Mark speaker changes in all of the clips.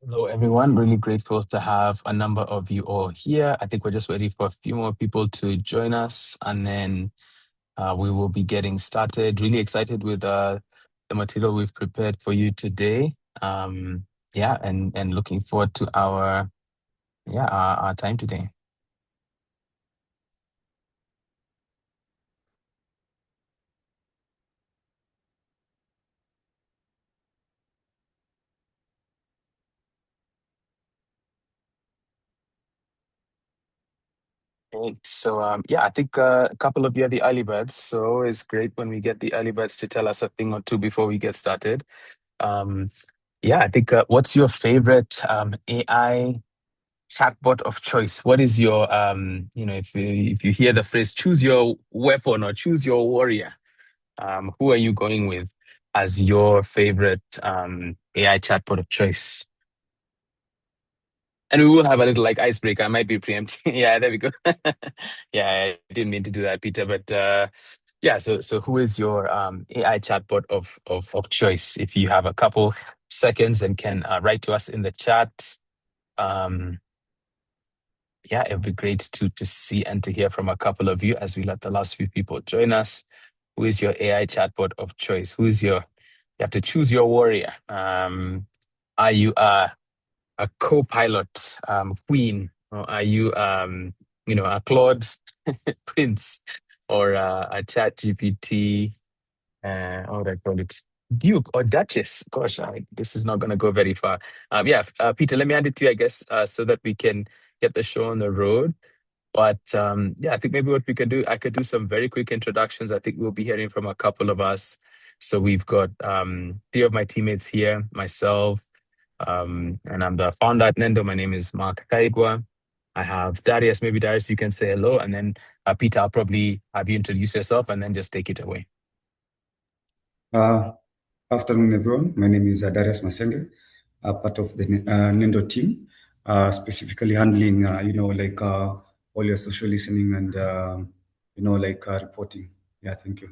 Speaker 1: Hello, everyone. Really grateful to have a number of you all here. I think we're just waiting for a few more people to join us, and then we will be getting started. Really excited with the material we've prepared for you today. Yeah, and looking forward to our time today. Right. So yeah, I think a couple of you are the early birds. So it's great when we get the early birds to tell us a thing or two before we get started. Um, yeah, I think what's your favorite AI chatbot of choice? What is your if you hear the phrase choose your weapon or choose your warrior, who are you going with as your favorite AI chatbot of choice? And we will have a little like icebreaker. I might be preempting. Yeah, there we go. Yeah, I didn't mean to do that, Peter, but yeah, so who is your AI chatbot of choice? If you have a couple seconds and can write to us in the chat. Um, yeah, it would be great to see and to hear from a couple of you as we let the last few people join us. Who is your AI chatbot of choice? You have to choose your warrior. Are you a co-pilot queen, or are you a Claude prince, or a Chat GPT? What would I call it? Duke or Duchess? Gosh, this is not going to go very far. Yeah, Peter, let me hand it to you, I guess, so that we can get the show on the road. But yeah, I think maybe what we could do, I could do some very quick introductions. I think we'll be hearing from a couple of us. So we've got three of my teammates here, myself, and I'm the founder at Nendo. My name is Mark Kaigwa. I have Darius. Maybe Darius, you can say hello. And then Peter, I'll probably have you introduce yourself and then just take it away.
Speaker 2: Uh, Afternoon, everyone. My name is Darius Masenge, part of the Nendo team, specifically handling, all your social listening and, reporting. Yeah, thank you.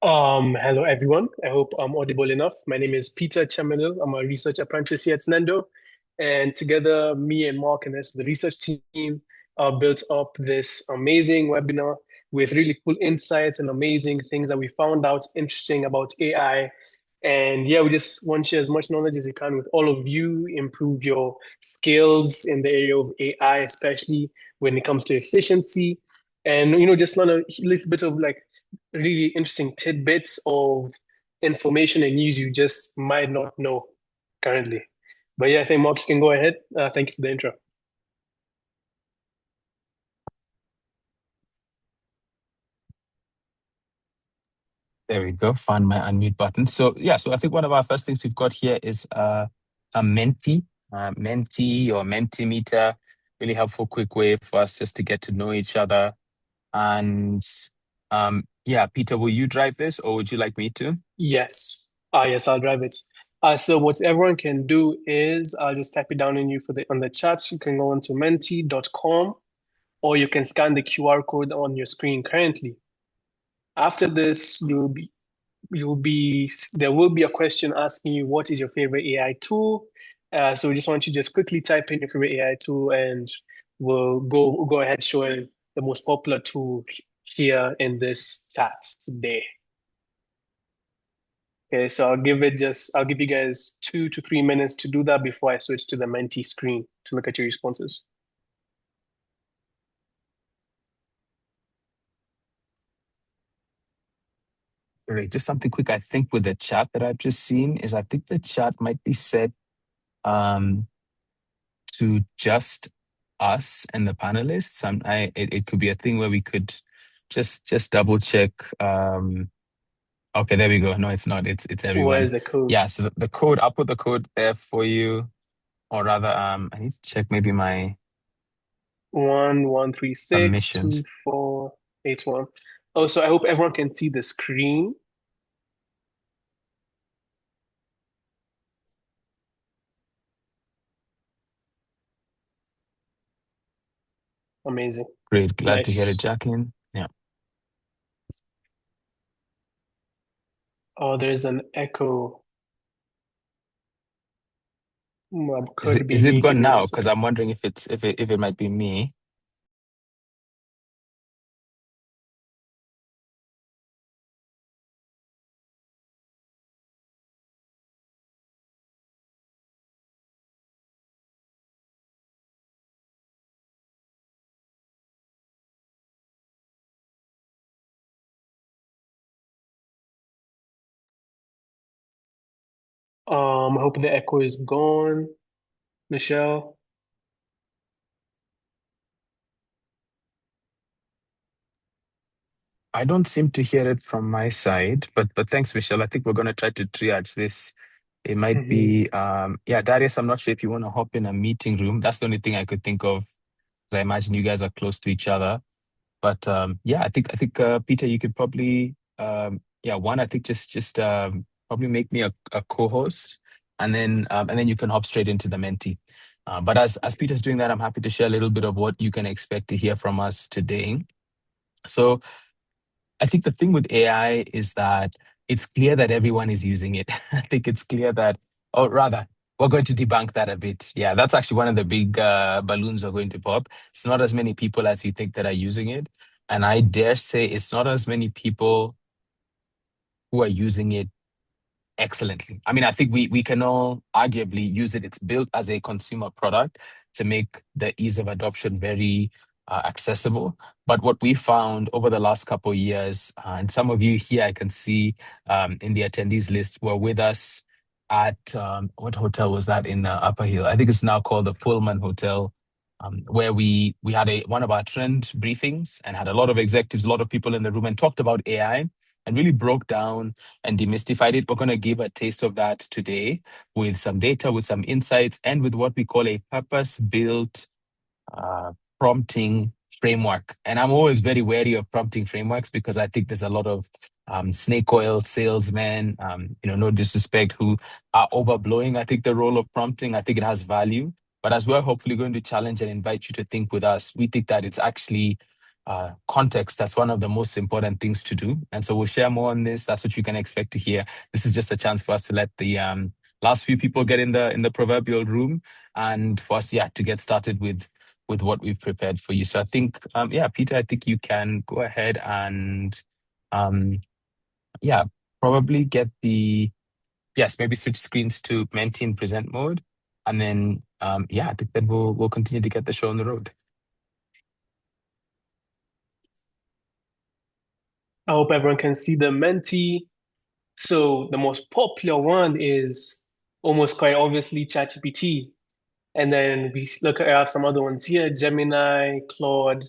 Speaker 3: Hello everyone. I hope I'm audible enough. My name is Peter Chamanil. I'm a research apprentice here at Nendo, and together, me and Mark and the rest of the research team built up this amazing webinar with really cool insights and amazing things that we found out interesting about AI. And yeah, we just want to share as much knowledge as we can with all of you, improve your skills in the area of AI, especially when it comes to efficiency, and just learn a little bit of like really interesting tidbits of information and news you just might not know currently. But yeah, I think Mark, you can go ahead. Thank you for the intro.
Speaker 1: There we go. Find my unmute button. So yeah, so I think one of our first things we've got here is a Menti or Mentimeter. Really helpful, quick way for us just to get to know each other. And yeah, Peter, will you drive this or would you like me to?
Speaker 3: Yes. Yes, I'll drive it. So what everyone can do is I'll just type it down in you for the on the chat. You can go on to menti.com or you can scan the QR code on your screen currently. After this, there will be a question asking you what is your favorite AI tool. So we just want you to just quickly type in your favorite AI tool, and we'll go ahead showing the most popular tool here in this chat today. Okay, so I'll give you guys 2 to 3 minutes to do that before I switch to the Menti screen to look at your responses.
Speaker 1: Great. Just something quick. I think with the chat that I've just seen is I think the chat might be set um, to just us and the panelists. It could be a thing where we could just double check. Okay, there we go. No, it's not. It's
Speaker 3: Where
Speaker 1: everyone.
Speaker 3: is the code?
Speaker 1: Yeah. So the code, I'll put the code there for you, or rather, I need to check maybe my
Speaker 3: 1136
Speaker 1: permissions.
Speaker 3: 2481. Oh, so I hope everyone can see the screen. Amazing.
Speaker 1: Great. Glad to hear it,
Speaker 3: Nice.
Speaker 1: Jacqueline. Yeah.
Speaker 3: Oh, there's an echo.
Speaker 1: Is it
Speaker 3: Could be
Speaker 1: is it
Speaker 3: me. Give
Speaker 1: gone
Speaker 3: me one
Speaker 1: now? Because
Speaker 3: second.
Speaker 1: I'm wondering if it might be me.
Speaker 3: I hope the echo is gone. Michelle.
Speaker 1: I don't seem to hear it from my side, but thanks, Michelle. I think we're gonna try to triage this. It might
Speaker 3: Mhm.
Speaker 1: be yeah, Darius, I'm not sure if you want to hop in a meeting room. That's the only thing I could think of, because I imagine you guys are close to each other. But yeah, I think Peter, you could probably yeah, one, I think just probably make me a co-host, and then you can hop straight into the mentee. But as Peter's doing that, I'm happy to share a little bit of what you can expect to hear from us today. So I think the thing with AI is that it's clear that everyone is using it. I think it's clear that, or rather, we're going to debunk that a bit. Yeah, that's actually one of the big balloons we're going to pop. It's not as many people as you think that are using it. And I dare say it's not as many people who are using it excellently. I mean, I think we can all arguably use it. It's built as a consumer product to make the ease of adoption very accessible. But what we found over the last couple of years, and some of you here I can see in the attendees list were with us at what hotel was that in Upper Hill? I think it's now called the Pullman Hotel. Where we had a one of our trend briefings and had a lot of executives, a lot of people in the room, and talked about AI and really broke down and demystified it. We're going to give a taste of that today with some data, with some insights, and with what we call a purpose built uh, prompting framework. And I'm always very wary of prompting frameworks because I think there's a lot of snake oil salesmen, no disrespect, who are overblowing, I think, the role of prompting. I think it has value. But as we're hopefully going to challenge and invite you to think with us, we think that it's actually context that's one of the most important things to do. And so we'll share more on this. That's what you can expect to hear. This is just a chance for us to let the last few people get in the proverbial room, and for us, yeah, to get started with what we've prepared for you. So I think, yeah, Peter, I think you can go ahead and, um, yeah, probably get yes, maybe switch screens to Menti in present mode. And then, yeah, I think then we'll continue to get the show on the road.
Speaker 3: I hope everyone can see the Menti. So the most popular one is almost quite obviously ChatGPT. And then we look at I have some other ones here, Gemini, Claude,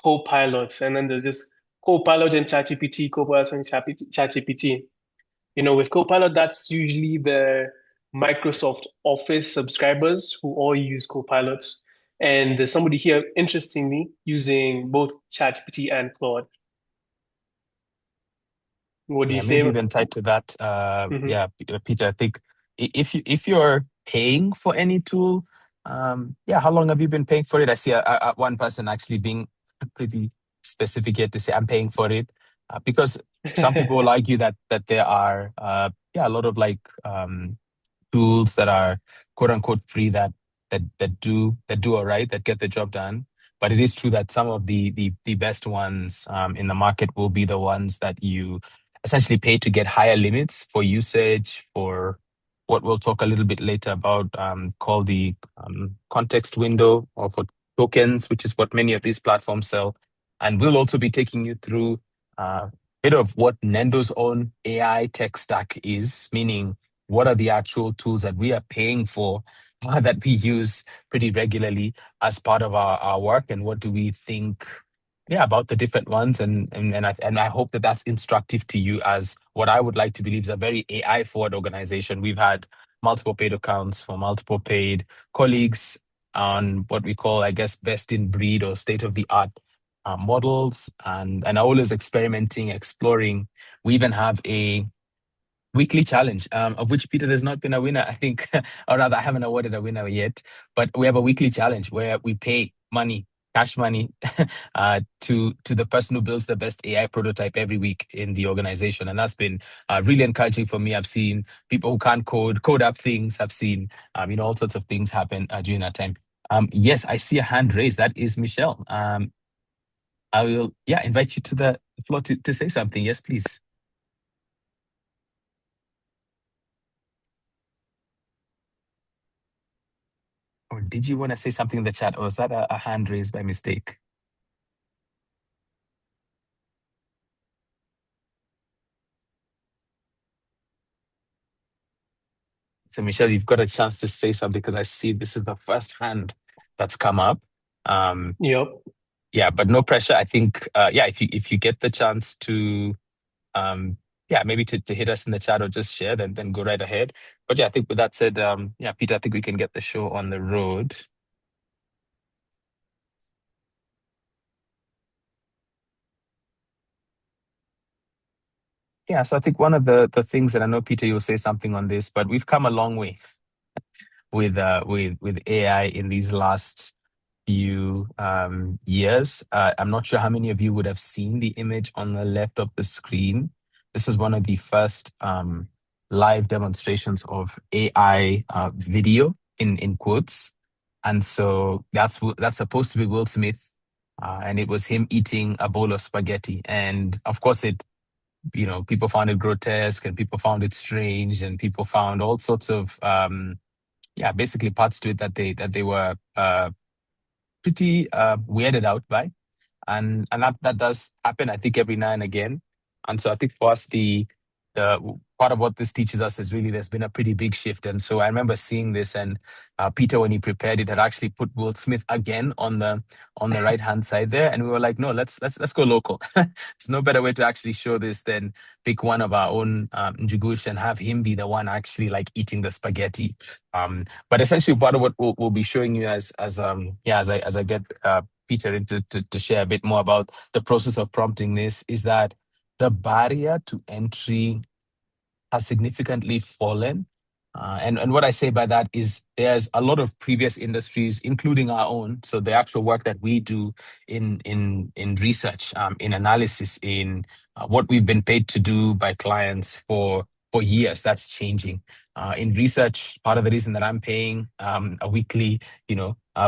Speaker 3: Copilot. And then there's this Copilot and ChatGPT, Copilot and ChatGPT. With Copilot, that's usually the Microsoft Office subscribers who all use Copilot. And there's somebody here, interestingly, using both ChatGPT and Claude. What do you
Speaker 1: Yeah,
Speaker 3: say?
Speaker 1: maybe even tied to that,
Speaker 3: Mhm.
Speaker 1: yeah, Peter, I think if you're paying for any tool, yeah, how long have you been paying for it? I see one person actually being pretty specific here to say I'm paying for it, because some people will argue that there are yeah, a lot of like tools that are quote unquote free that do all right, that get the job done. But it is true that some of the best ones in the market will be the ones that you essentially pay to get higher limits for usage, for what we'll talk a little bit later about, called the context window, or for tokens, which is what many of these platforms sell. And we'll also be taking you through a bit of what Nendo's own AI tech stack is, meaning what are the actual tools that we are paying for, that we use pretty regularly as part of our work, and what do we think, yeah, about the different ones. And I hope that that's instructive to you, as what I would like to believe is a very AI forward organization. We've had multiple paid accounts for multiple paid colleagues on what we call, I guess, best in breed or state of the art models, and are always experimenting, exploring. We even have a weekly challenge, of which, Peter, there's not been a winner, I think, or rather, I haven't awarded a winner yet. But we have a weekly challenge where we pay money cash money to the person who builds the best AI prototype every week in the organization. And that's been really encouraging for me. I've seen people who can't code up things. I've seen all sorts of things happen during that time. Yes, I see a hand raised. That is Michelle. I will, invite you to the floor to say something. Yes, please. Or did you want to say something in the chat, or was that a hand raised by mistake? So, Michelle, you've got a chance to say something because I see this is the first hand that's come up.
Speaker 3: Yep.
Speaker 1: Yeah, but no pressure. I think, if you get the chance to, maybe to hit us in the chat or just share, then go right ahead. But yeah, I think with that said, Peter, I think we can get the show on the road. Yeah, so I think one of the things, and I know Peter, you'll say something on this, but we've come a long way with AI in these last few years. I'm not sure how many of you would have seen the image on the left of the screen. This is one of the first live demonstrations of AI video in quotes, and so that's supposed to be Will Smith, and it was him eating a bowl of spaghetti, and of course people found it grotesque, and people found it strange, and people found all sorts of basically parts to it that they were pretty weirded out by, and that does happen, I think, every now and again. And so I think for us, the part of what this teaches us is really there's been a pretty big shift. And so I remember seeing this, and Peter, when he prepared it, had actually put Will Smith again on the right hand side there, and we were like, no, let's go local. There's no better way to actually show this than pick one of our own Njugush and have him be the one actually like eating the spaghetti. But essentially, part of what we'll be showing you as I get Peter in to share a bit more about the process of prompting this is that the barrier to entry has significantly fallen. And what I say by that is there's a lot of previous industries, including our own. So the actual work that we do in research, in analysis, in what we've been paid to do by clients for years, that's changing. In research, part of the reason that I'm paying a weekly,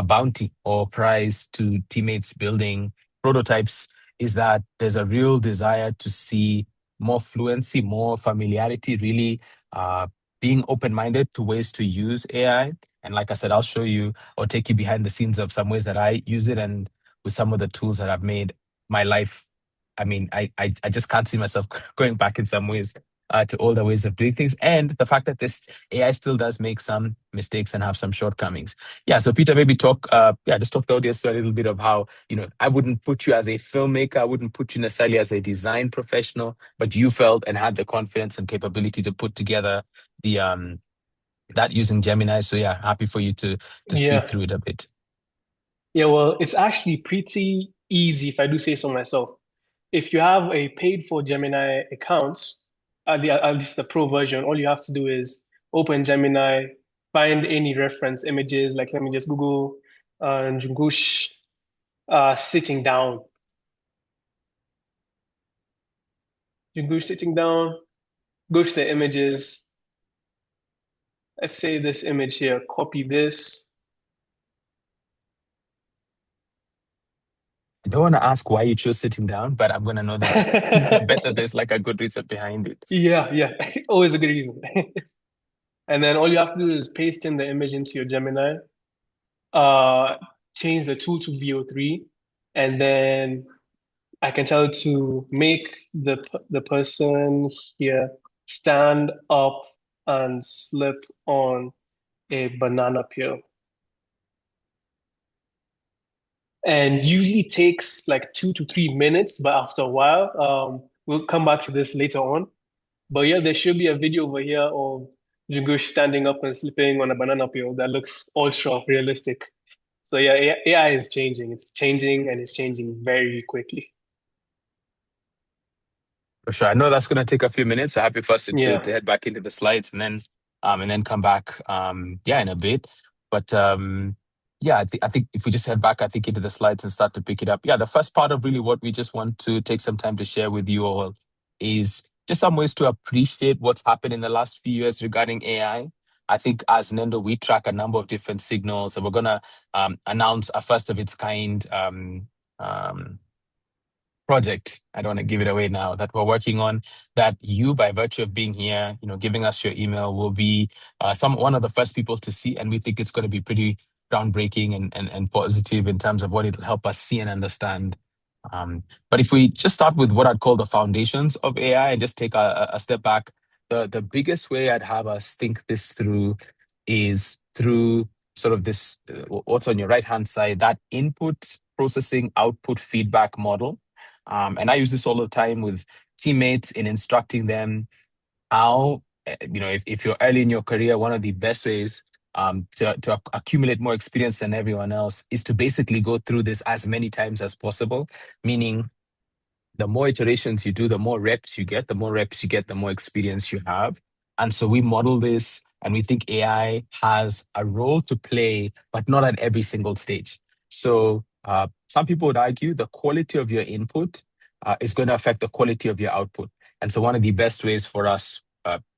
Speaker 1: bounty or prize to teammates building prototypes is that there's a real desire to see more fluency, more familiarity, really being open-minded to ways to use AI. And like I said, I'll show you or take you behind the scenes of some ways that I use it and with some of the tools that have made my life. I mean, I just can't see myself going back in some ways to older ways of doing things. And the fact that this AI still does make some mistakes and have some shortcomings. Yeah, so Peter, maybe just talk to the audience a little bit of how, I wouldn't put you as a filmmaker, I wouldn't put you necessarily as a design professional, but you felt and had the confidence and capability to put together the that using Gemini. So yeah, happy for you to speak
Speaker 3: Yeah.
Speaker 1: through it a bit.
Speaker 3: Yeah, well, it's actually pretty easy if I do say so myself. If you have a paid for Gemini account, at least the pro version, all you have to do is open Gemini, find any reference images, like let me just Google Njungush sitting down. Njungush sitting down, go to the images. Let's say this image here, copy this.
Speaker 1: I don't want to ask why you chose sitting down, but I'm gonna know that I bet that there's like a good reason behind it.
Speaker 3: Yeah, always a good reason. And then all you have to do is paste in the image into your Gemini, uh, change the tool to VO3, and then I can tell it to make the person here stand up and slip on a banana peel. And usually takes like 2 to 3 minutes, but after a while, we'll come back to this later on. But yeah, there should be a video over here of Jungush standing up and slipping on a banana peel that looks ultra realistic. So yeah, AI is changing. It's changing and it's changing very quickly.
Speaker 1: For sure. I know that's gonna take a few minutes. So happy for us to
Speaker 3: Yeah.
Speaker 1: head back into the slides and then come back in a bit. But Yeah, I think if we just head back, I think into the slides and start to pick it up. Yeah, the first part of really what we just want to take some time to share with you all is just some ways to appreciate what's happened in the last few years regarding AI. I think as Nendo, we track a number of different signals, and we're gonna announce a first of its kind um, project. I don't want to give it away now that we're working on. That you, by virtue of being here, giving us your email, will be one of the first people to see, and we think it's going to be pretty groundbreaking and positive in terms of what it'll help us see and understand. But if we just start with what I'd call the foundations of AI and just take a step back, the biggest way I'd have us think this through is through sort of this what's on your right hand side, that input processing output feedback model. And I use this all the time with teammates in instructing them how, if you're early in your career, one of the best ways to accumulate more experience than everyone else is to basically go through this as many times as possible, meaning the more iterations you do, the more reps you get. The more reps you get, the more experience you have. And so we model this and we think AI has a role to play, but not at every single stage. So some people would argue the quality of your input is going to affect the quality of your output. And so one of the best ways for us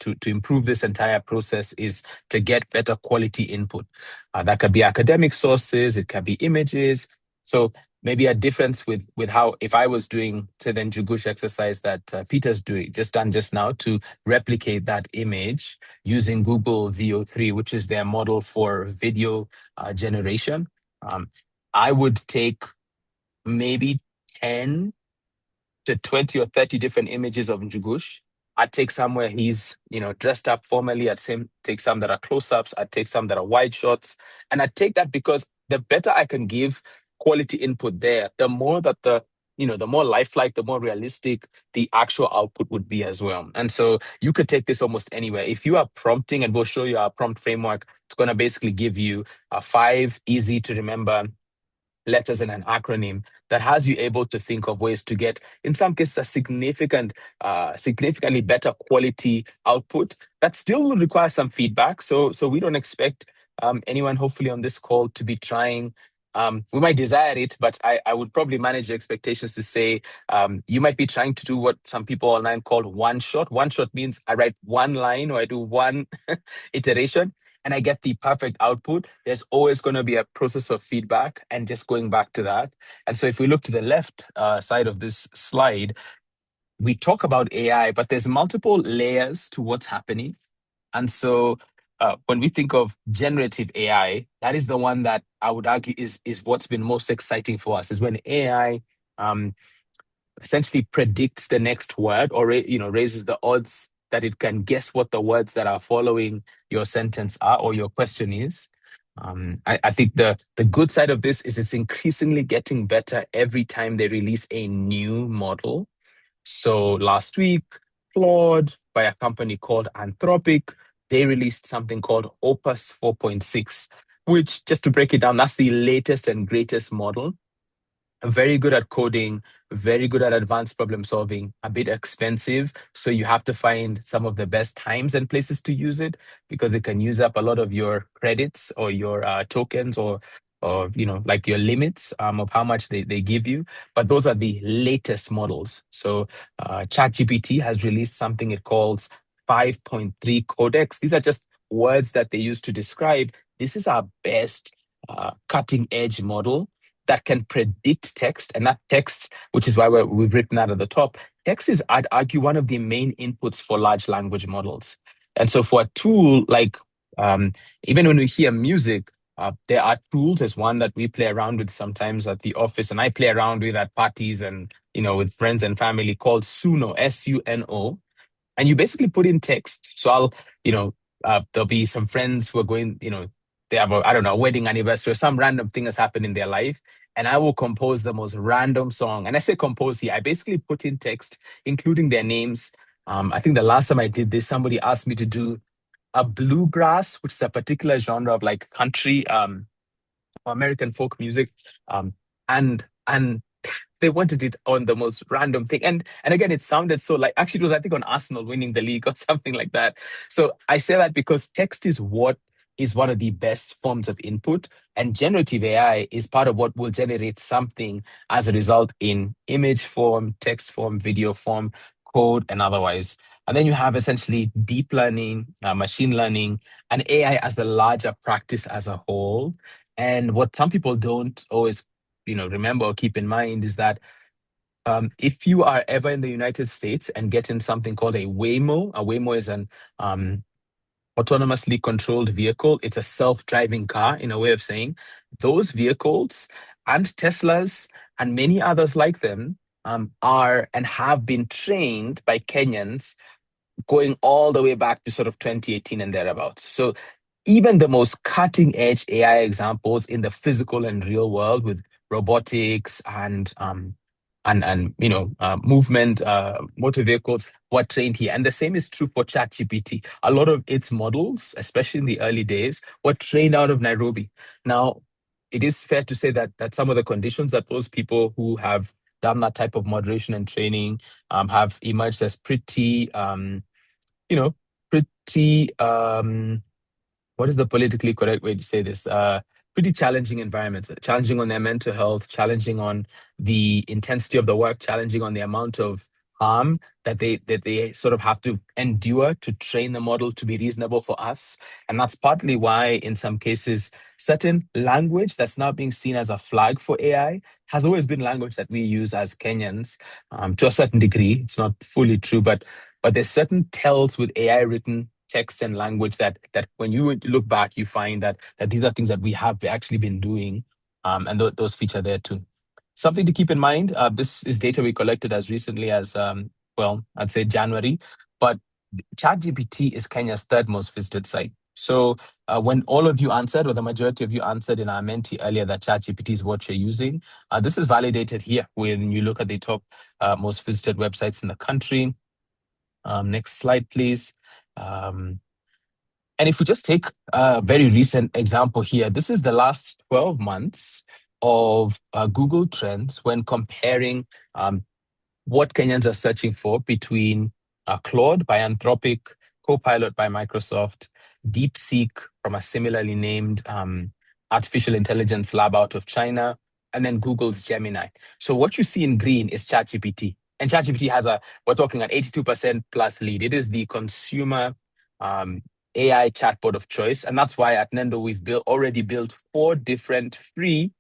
Speaker 1: to improve this entire process is to get better quality input. That could be academic sources, it could be images. So maybe a difference with how if I was doing say the Njugush exercise that Peter's done just now to replicate that image using Google VO3, which is their model for video generation, um, I would take maybe 10 to 20 or 30 different images of Njugush. I'd take some where he's, dressed up formally. Take some that are close-ups. I'd take some that are wide shots. And I'd take that because the better I can give quality input there, the more that the more lifelike, the more realistic the actual output would be as well. And so you could take this almost anywhere. If you are prompting, and we'll show you our prompt framework, it's going to basically give you 5 easy to remember letters in an acronym that has you able to think of ways to get, in some cases, a significantly better quality output that still will require some feedback. So we don't expect anyone, hopefully, on this call to be trying. We might desire it, but I would probably manage your expectations to say you might be trying to do what some people online call one shot. One shot means I write one line or I do one iteration and I get the perfect output. There's always going to be a process of feedback and just going back to that. And so if we look to the left side of this slide, we talk about AI, but there's multiple layers to what's happening. And so when we think of generative AI, that is the one that I would argue is what's been most exciting for us, is when AI essentially predicts the next word or raises the odds that it can guess what the words that are following your sentence are or your question is. I think the good side of this is it's increasingly getting better every time they release a new model. So last week, Claude, by a company called Anthropic, they released something called Opus 4.6, which, just to break it down, that's the latest and greatest model. Very good at coding, very good at advanced problem solving, a bit expensive. So you have to find some of the best times and places to use it because it can use up a lot of your credits or your tokens or like your limits of how much they give you. But those are the latest models. So ChatGPT has released something it calls 5.3 Codex. These are just words that they use to describe. This is our best cutting edge model that can predict text. And that text, which is why we've written that at the top, text is, I'd argue, one of the main inputs for large language models. And so for a tool like, even when we hear music, there are tools. There's one that we play around with sometimes at the office, and I play around with at parties and, with friends and family, called Suno, Suno. And you basically put in text. So there'll be some friends who are going, they have I don't know, a wedding anniversary or some random thing has happened in their life. And I will compose the most random song. And I say compose here, I basically put in text, including their names. I think the last time I did this, somebody asked me to do a bluegrass, which is a particular genre of like country, American folk music. And they wanted it on the most random thing. And again, it sounded so like, actually it was, I think, on Arsenal winning the league or something like that. So I say that because text is what is one of the best forms of input. And generative AI is part of what will generate something as a result in image form, text form, video form, code, and otherwise. And then you have essentially deep learning, machine learning, and AI as the larger practice as a whole. And what some people don't always, remember or keep in mind is that if you are ever in the United States and get in something called a Waymo is an autonomously controlled vehicle. It's a self-driving car, in a way of saying. Those vehicles and Teslas and many others like them are and have been trained by Kenyans going all the way back to sort of 2018 and thereabouts. So even the most cutting edge AI examples in the physical and real world with robotics and movement motor vehicles were trained here. And the same is true for ChatGPT. A lot of its models, especially in the early days, were trained out of Nairobi. Now, it is fair to say that some of the conditions that those people who have done that type of moderation and training have emerged as pretty you know, pretty what is the politically correct way to say this? Pretty challenging environments, challenging on their mental health, challenging on the intensity of the work, challenging on the amount of harm that they sort of have to endure to train the model to be reasonable for us. And that's partly why, in some cases, certain language that's now being seen as a flag for AI has always been language that we use as Kenyans to a certain degree. It's not fully true, but there's certain tells with AI written text and language that when you look back, you find that these are things that we have actually been doing, and those feature there too. Something to keep in mind. This is data we collected as recently as I'd say January, but ChatGPT is Kenya's third most visited site. So when all of you answered, or the majority of you answered in our Menti earlier that ChatGPT is what you're using, this is validated here when you look at the top most visited websites in the country. Next slide, please. And if we just take a very recent example here, this is the last 12 months of Google Trends when comparing what Kenyans are searching for between Claude by Anthropic, Copilot by Microsoft, DeepSeek from a similarly named artificial intelligence lab out of China, and then Google's Gemini. So what you see in green is ChatGPT. And ChatGPT has we're talking an 82% plus lead. It is the consumer AI chatbot of choice. And that's why at Nendo, we've already built 4 different free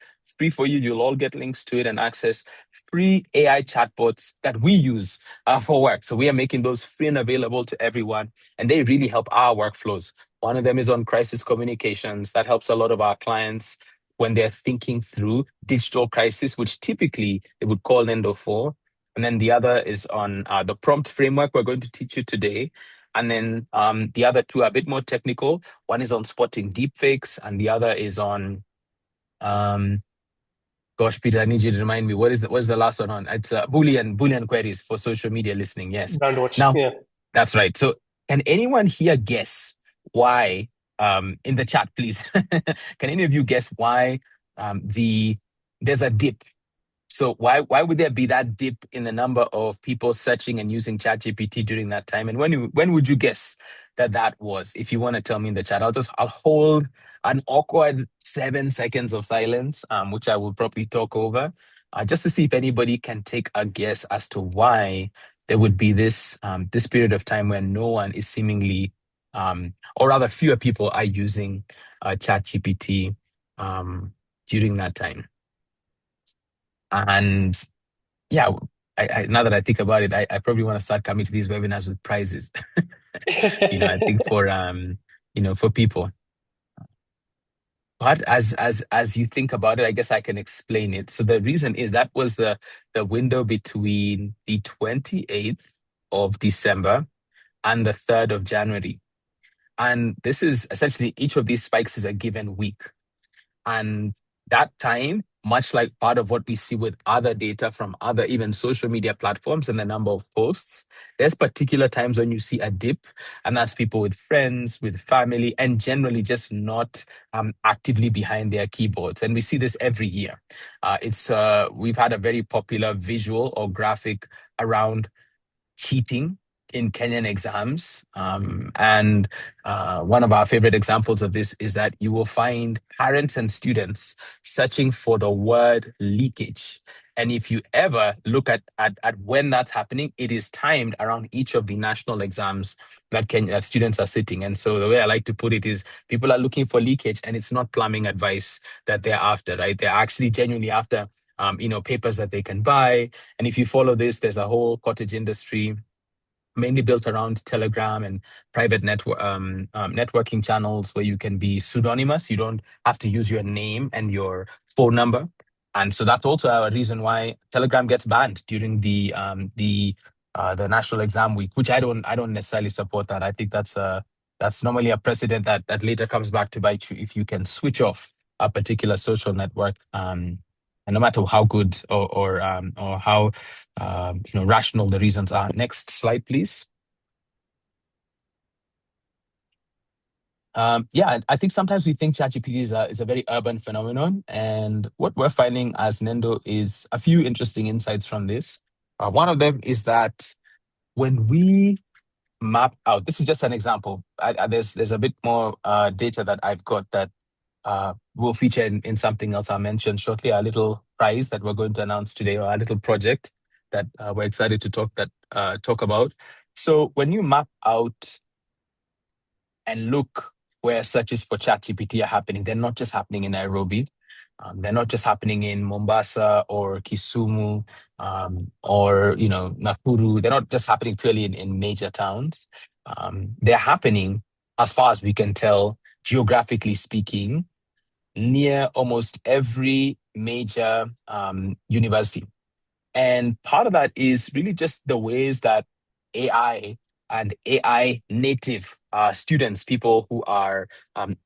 Speaker 1: for you. You'll all get links to it and access free AI chatbots that we use for work. So we are making those free and available to everyone, and they really help our workflows. One of them is on crisis communications. That helps a lot of our clients when they're thinking through digital crisis, which typically they would call Nendo for. And then the other is on the prompt framework we're going to teach you today. And then the other 2 are a bit more technical. One is on spotting deepfakes, and the other is on gosh, Peter, I need you to remind me, what is the last one on? It's Boolean queries for social media listening. Yes.
Speaker 3: Brand watch.
Speaker 1: Now,
Speaker 3: Yeah.
Speaker 1: that's right. So can anyone here guess why, in the chat, please, can any of you guess why there's a dip? So why would there be that dip in the number of people searching and using ChatGPT during that time? And when would you guess that was? If you want to tell me in the chat, I'll hold an awkward 7 seconds of silence, which I will probably talk over, just to see if anybody can take a guess as to why there would be this period of time where no one is seemingly, or rather fewer people are using ChatGPT during that time. And yeah, now that I think about it, I probably want to start coming to these webinars with prizes. I think for people. But as you think about it, I guess I can explain it. So the reason is that was the window between the 28th of December and the 3rd of January. And this is essentially, each of these spikes is a given week. And that time, much like part of what we see with other data from other even social media platforms and the number of posts, there's particular times when you see a dip, and that's people with friends, with family, and generally just not actively behind their keyboards. And we see this every year. We've had a very popular visual or graphic around cheating. in Kenyan exams. And one of our favorite examples of this is that you will find parents and students searching for the word leakage. And if you ever look at when that's happening, it is timed around each of the national exams that students are sitting. And so the way I like to put it is people are looking for leakage, and it's not plumbing advice that they're after, right? They're actually genuinely after papers that they can buy. And if you follow this, there's a whole cottage industry mainly built around Telegram and private networking channels where you can be pseudonymous. You don't have to use your name and your phone number. And so that's also a reason why Telegram gets banned during the national exam week, which I don't necessarily support that. I think that's normally a precedent that later comes back to bite you if you can switch off a particular social network. And no matter how good or how rational the reasons are. Next slide, please. Yeah, I think sometimes we think ChatGPT is a very urban phenomenon, and what we're finding as Nendo is a few interesting insights from this. One of them is that when we map out, this is just an example. There's a bit more data that I've got that will feature in something else I'll mention shortly, a little prize that we're going to announce today, or a little project that we're excited to talk about. So when you map out and look where searches for ChatGPT are happening, they're not just happening in Nairobi. They're not just happening in Mombasa or Kisumu or Nakuru. They're not just happening purely in major towns. They're happening, as far as we can tell, geographically speaking, near almost every major university. And part of that is really just the ways that AI and AI native students, people who are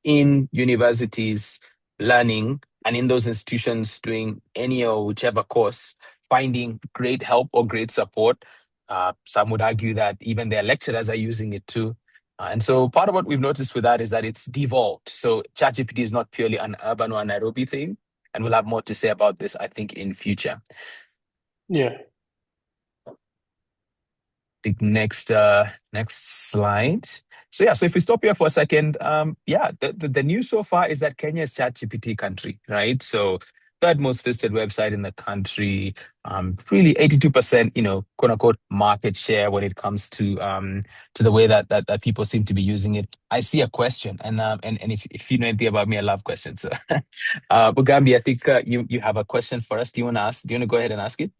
Speaker 1: in universities learning and in those institutions doing any or whichever course, finding great help or great support. Some would argue that even their lecturers are using it too. And so part of what we've noticed with that is that it's devolved. So ChatGPT is not purely an urban or a Nairobi thing. And we'll have more to say about this, I think, in future.
Speaker 3: Yeah.
Speaker 1: The next slide. So yeah, so if we stop here for a second, the news so far is that Kenya is ChatGPT country, right? So third most visited website in the country, really 82%, quote unquote market share when it comes to the way that people seem to be using it. I see a question, and if you know anything about me, I love questions. So, Bugambi, I think you have a question for us. Do you want to ask? Do you want to go ahead and ask it?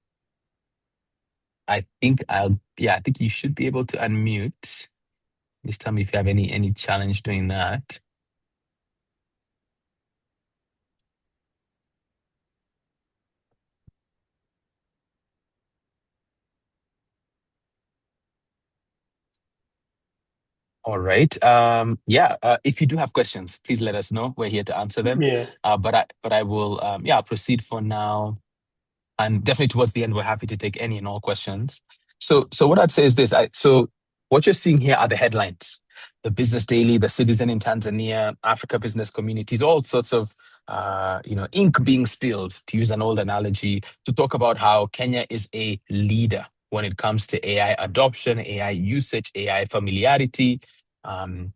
Speaker 1: I think you should be able to unmute. This time if you have any challenge doing that. All right. If you do have questions, please let us know. We're here to answer them.
Speaker 3: Yeah.
Speaker 1: But I will I'll proceed for now. And definitely towards the end, we're happy to take any and all questions. So what I'd say is this. So what you're seeing here are the headlines. The Business Daily, the Citizen in Tanzania, Africa Business Communities, all sorts of ink being spilled, to use an old analogy, to talk about how Kenya is a leader when it comes to AI adoption, AI usage, AI familiarity, um,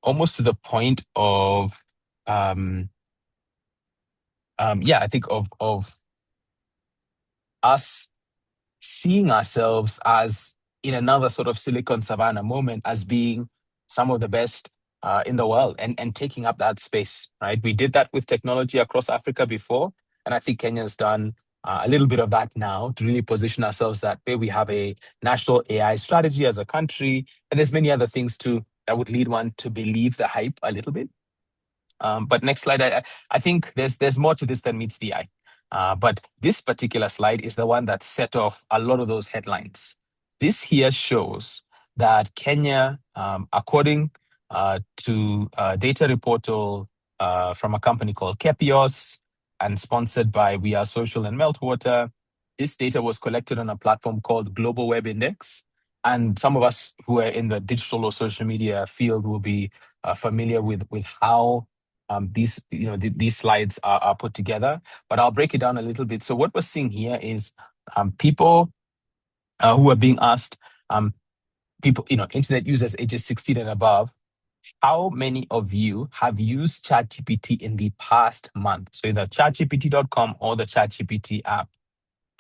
Speaker 1: almost to the point of I think of us seeing ourselves as in another sort of Silicon Savannah moment as being some of the best in the world and taking up that space, right? We did that with technology across Africa before, and I think Kenya's done a little bit of that now to really position ourselves that way. We have a national AI strategy as a country, and there's many other things too that would lead one to believe the hype a little bit. But next slide, I think there's more to this than meets the eye. But this particular slide is the one that set off a lot of those headlines. This here shows that Kenya, according to data reportal from a company called Kepios and sponsored by We Are Social and Meltwater, this data was collected on a platform called Global Web Index. And some of us who are in the digital or social media field will be familiar with how these slides are put together, but I'll break it down a little bit. So what we're seeing here is people who are being asked people, internet users ages 16 and above, how many of you have used ChatGPT in the past month? So either chatgpt.com or the ChatGPT app.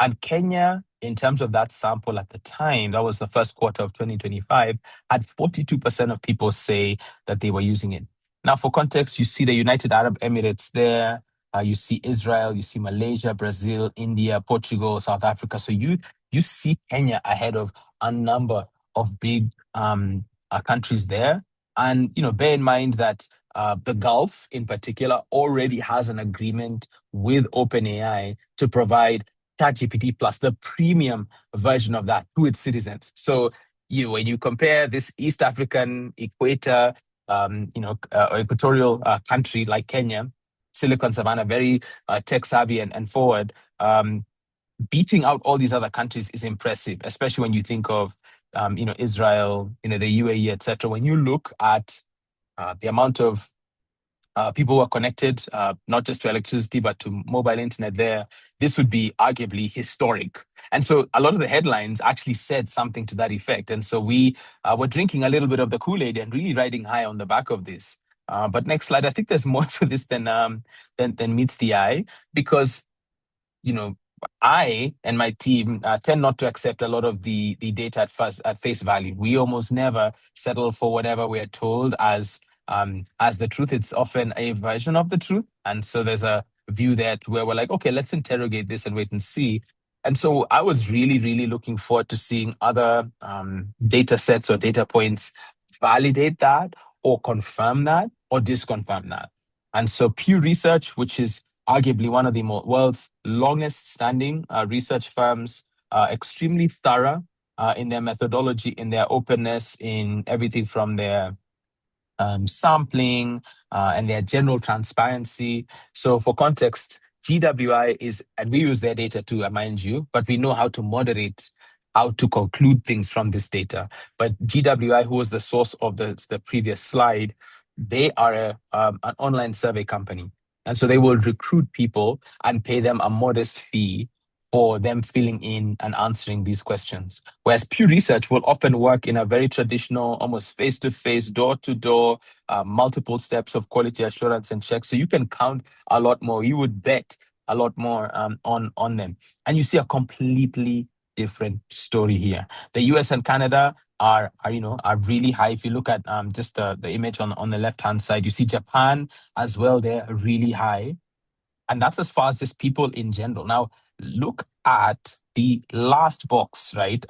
Speaker 1: And Kenya, in terms of that sample at the time, that was the first quarter of 2025, had 42% of people say that they were using it. Now, for context, you see the United Arab Emirates there, you see Israel, you see Malaysia, Brazil, India, Portugal, South Africa. So you see Kenya ahead of a number of big countries there. And bear in mind that the Gulf, in particular, already has an agreement with OpenAI to provide ChatGPT Plus, the premium version of that, to its citizens. So when you compare this East African equatorial country like Kenya, Silicon Savannah, very tech savvy and forward, beating out all these other countries is impressive, especially when you think of Israel, the UAE, etc. When you look at the amount of people who are connected, not just to electricity, but to mobile internet there, this would be arguably historic. And so a lot of the headlines actually said something to that effect. And so we were drinking a little bit of the Kool-Aid and really riding high on the back of this. But next slide, I think there's more to this than meets the eye, because I and my team tend not to accept a lot of the data at face value. We almost never settle for whatever we are told as the truth. It's often a version of the truth, and so there's a view that where we're like, okay, let's interrogate this and wait and see. And so I was really, really looking forward to seeing other data sets or data points validate that, or confirm that, or disconfirm that. And so Pew Research, which is arguably one of the world's longest standing research firms, extremely thorough in their methodology, in their openness, in everything from their sampling and their general transparency. So for context, GWI is, and we use their data too, mind you, but we know how to moderate, how to conclude things from this data. But GWI, who was the source of the previous slide, they are an online survey company. And so they will recruit people and pay them a modest fee for them filling in and answering these questions. Whereas Pew Research will often work in a very traditional, almost face-to-face, door-to-door, multiple steps of quality assurance and checks. So you can count a lot more. You would bet a lot more on them. And you see a completely different story here. The US and Canada are really high. If you look at just the image on the left-hand side, you see Japan as well. They're really high. And that's as far as just people in general. Now, look at the last box, right?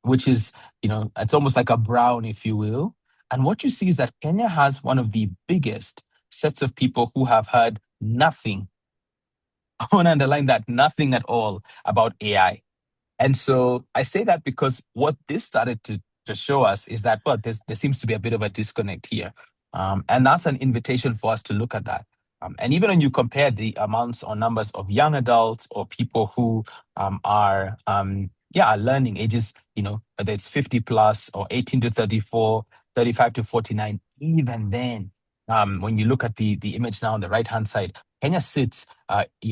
Speaker 1: Which is, it's almost like a brown, if you will. And what you see is that Kenya has one of the biggest sets of people who have heard nothing. I want to underline that, nothing at all about AI. And so I say that because what this started to show us is that, well, there seems to be a bit of a disconnect here. And that's an invitation for us to look at that. And even when you compare the amounts or numbers of young adults or people who are learning ages, whether it's 50 plus or 18 to 34, 35 to 49, even then, when you look at the image now on the right-hand side, Kenya sits,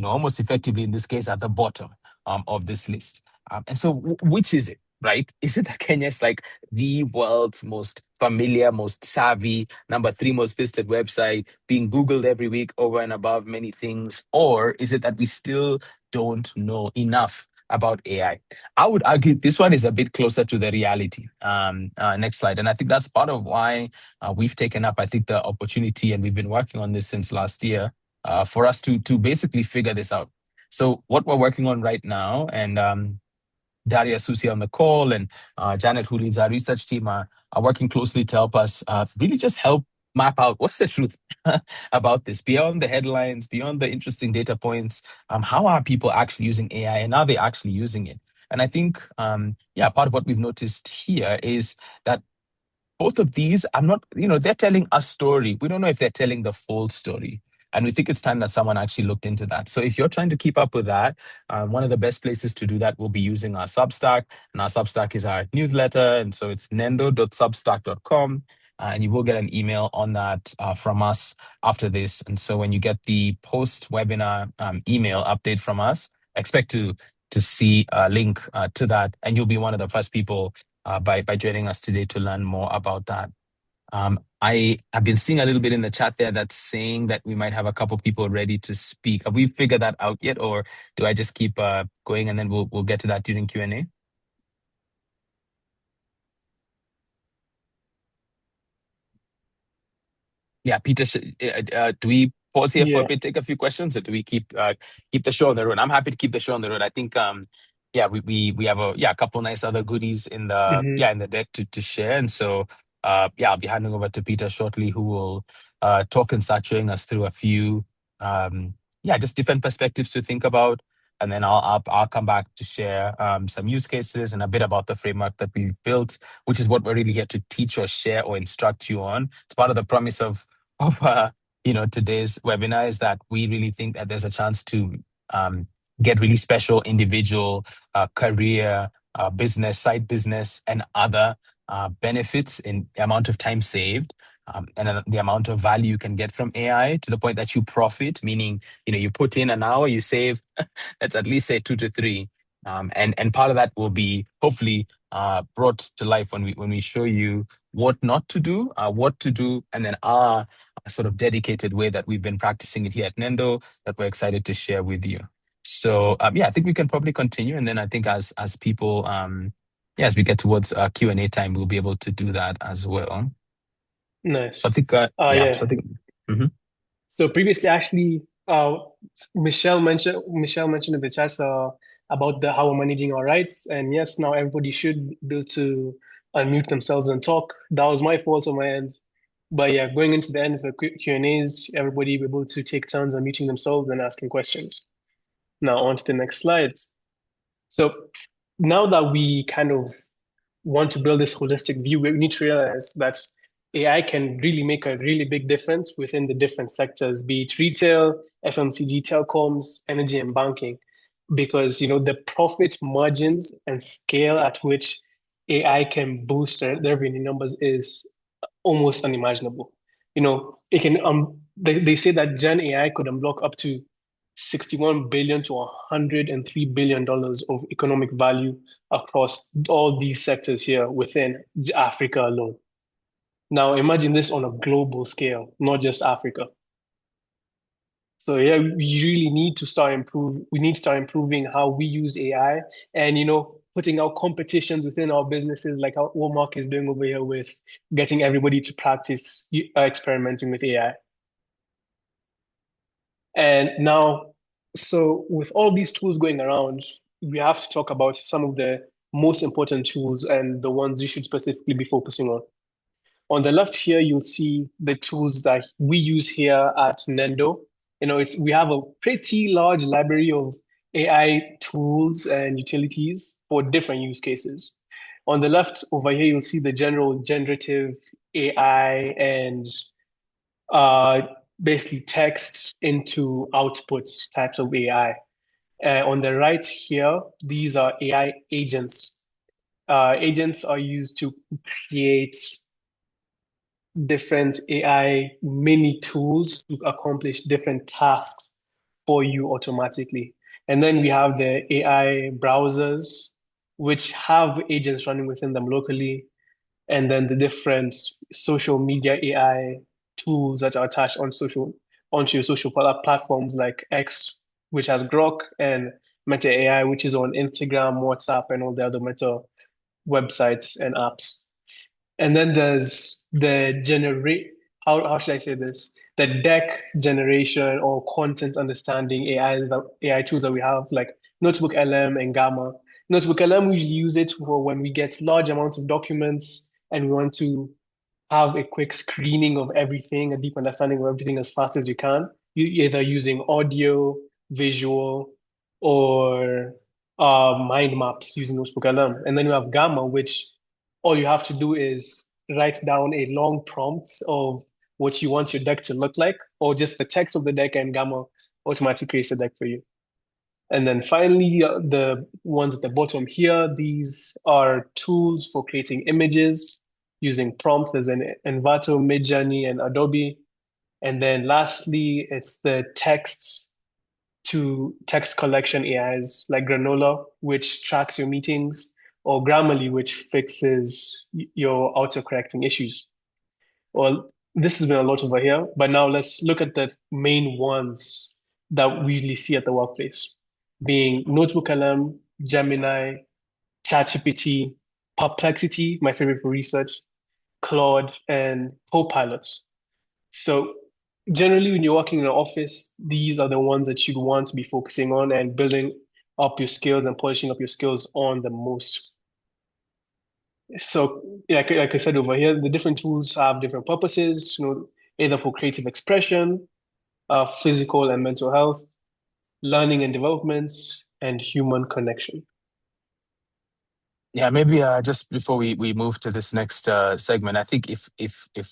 Speaker 1: almost effectively in this case at the bottom of this list. And so which is it, right? Is it that Kenya is like the world's most familiar, most savvy, number 3 most visited website, being Googled every week over and above many things? Or is it that we still don't know enough about AI? I would argue this one is a bit closer to the reality. Next slide. And I think that's part of why we've taken up, I think, the opportunity, and we've been working on this since last year, for us to basically figure this out. So what we're working on right now, and Daria Susi on the call, and Janet, who leads our research team, are working closely to help us really just help map out what's the truth about this, beyond the headlines, beyond the interesting data points. How are people actually using AI, and are they actually using it? And I think, part of what we've noticed here is that both of these, they're telling a story. We don't know if they're telling the full story. And we think it's time that someone actually looked into that. So if you're trying to keep up with that, one of the best places to do that will be using our Substack. And our Substack is our newsletter. And so it's nendo.substack.com. And you will get an email on that from us after this. And so when you get the post-webinar email update from us, expect to to see a link to that, and you'll be one of the first people by joining us today to learn more about that. I have been seeing a little bit in the chat there that's saying that we might have a couple people ready to speak. Have we figured that out yet, or do I just keep going and then we'll get to that during Q&A? Yeah, Peter, do we pause here for a
Speaker 3: Yeah.
Speaker 1: bit, take a few questions, or do we keep the show on the road? I'm happy to keep the show on the road. I think yeah, we have a couple nice other goodies in the
Speaker 3: Hmm.
Speaker 1: in the deck to share, and so yeah, I'll be handing over to Peter shortly, who will talk and start showing us through a few just different perspectives to think about, and then I'll come back to share some use cases and a bit about the framework that we've built, which is what we're really here to teach or share or instruct you on. It's part of the promise of today's webinar, is that we really think that there's a chance to um, get really special individual career, business, side business, and other benefits in the amount of time saved, and the amount of value you can get from AI, to the point that you profit, meaning you put in an hour, you save let's at least say 2 to 3. And part of that will be hopefully brought to life when we show you what not to do, what to do, and then our sort of dedicated way that we've been practicing it here at Nendo, that we're excited to share with you. So yeah, I think we can probably continue, and then I think as people as we get towards Q&A time, we'll be able to do that as well. So I
Speaker 3: Nice.
Speaker 1: think
Speaker 3: Yeah.
Speaker 1: so I think mhm.
Speaker 3: So previously, actually, Michelle mentioned in the chat about how we're managing our rights, and yes, now everybody should be able to unmute themselves and talk. That was my fault on my end, but yeah, going into the end of the Q&As, everybody will be able to take turns unmuting themselves and asking questions. Now on to the next slide. So now that we kind of want to build this holistic view, we need to realize that AI can really make a really big difference within the different sectors, be it retail, FMCG, telecoms, energy, and banking, because the profit margins and scale at which AI can boost their revenue numbers is almost unimaginable. It can they say that Gen AI could unlock up to 61 billion to 103 billion dollars of economic value across all these sectors here within Africa alone. Now imagine this on a global scale, not just Africa. So yeah, we really need to start improving how we use AI, and putting out competitions within our businesses, like what Mark is doing over here with getting everybody to practice experimenting with AI. And now, so with all these tools going around, we have to talk about some of the most important tools and the ones you should specifically be focusing on. On the left here, you'll see the tools that we use here at Nendo. We have a pretty large library of AI tools and utilities for different use cases. On the left over here, you'll see the general generative AI and uh, basically text into outputs types of AI. On the right here, these are AI agents. Agents are used to create different AI mini tools to accomplish different tasks for you automatically. And then we have the AI browsers, which have agents running within them locally, and then the different social media AI tools that are attached onto your social platforms like X, which has Grok, and Meta AI, which is on Instagram, WhatsApp, and all the other Meta websites and apps. And then there's the generate how should I say this? The deck generation or content understanding AI tools that we have, like Notebook LM and Gamma. Notebook LM, we use it for when we get large amounts of documents and we want to have a quick screening of everything, a deep understanding of everything as fast as you can. You either using audio, visual, or mind maps using Notebook LM. And then you have Gamma, which all you have to do is write down a long prompt of what you want your deck to look like, or just the text of the deck, and Gamma automatically creates a deck for you. And then finally, the ones at the bottom here, these are tools for creating images using prompt. There's an Envato, Midjourney, and Adobe. And then lastly, it's the text to text collection AIs like Granola, which tracks your meetings, or Grammarly, which fixes your autocorrecting issues. Well, this has been a lot over here, but now let's look at the main ones that we usually see at the workplace, being Notebook LM, Gemini, ChatGPT, Perplexity, my favorite for research, Claude, and Copilot. So generally, when you're working in an office, these are the ones that you'd want to be focusing on and building up your skills and polishing up your skills on the most. So, yeah, like I said over here, the different tools have different purposes, either for creative expression, physical and mental health, learning and development, and human connection.
Speaker 1: Yeah, maybe just before we move to this next segment, I think if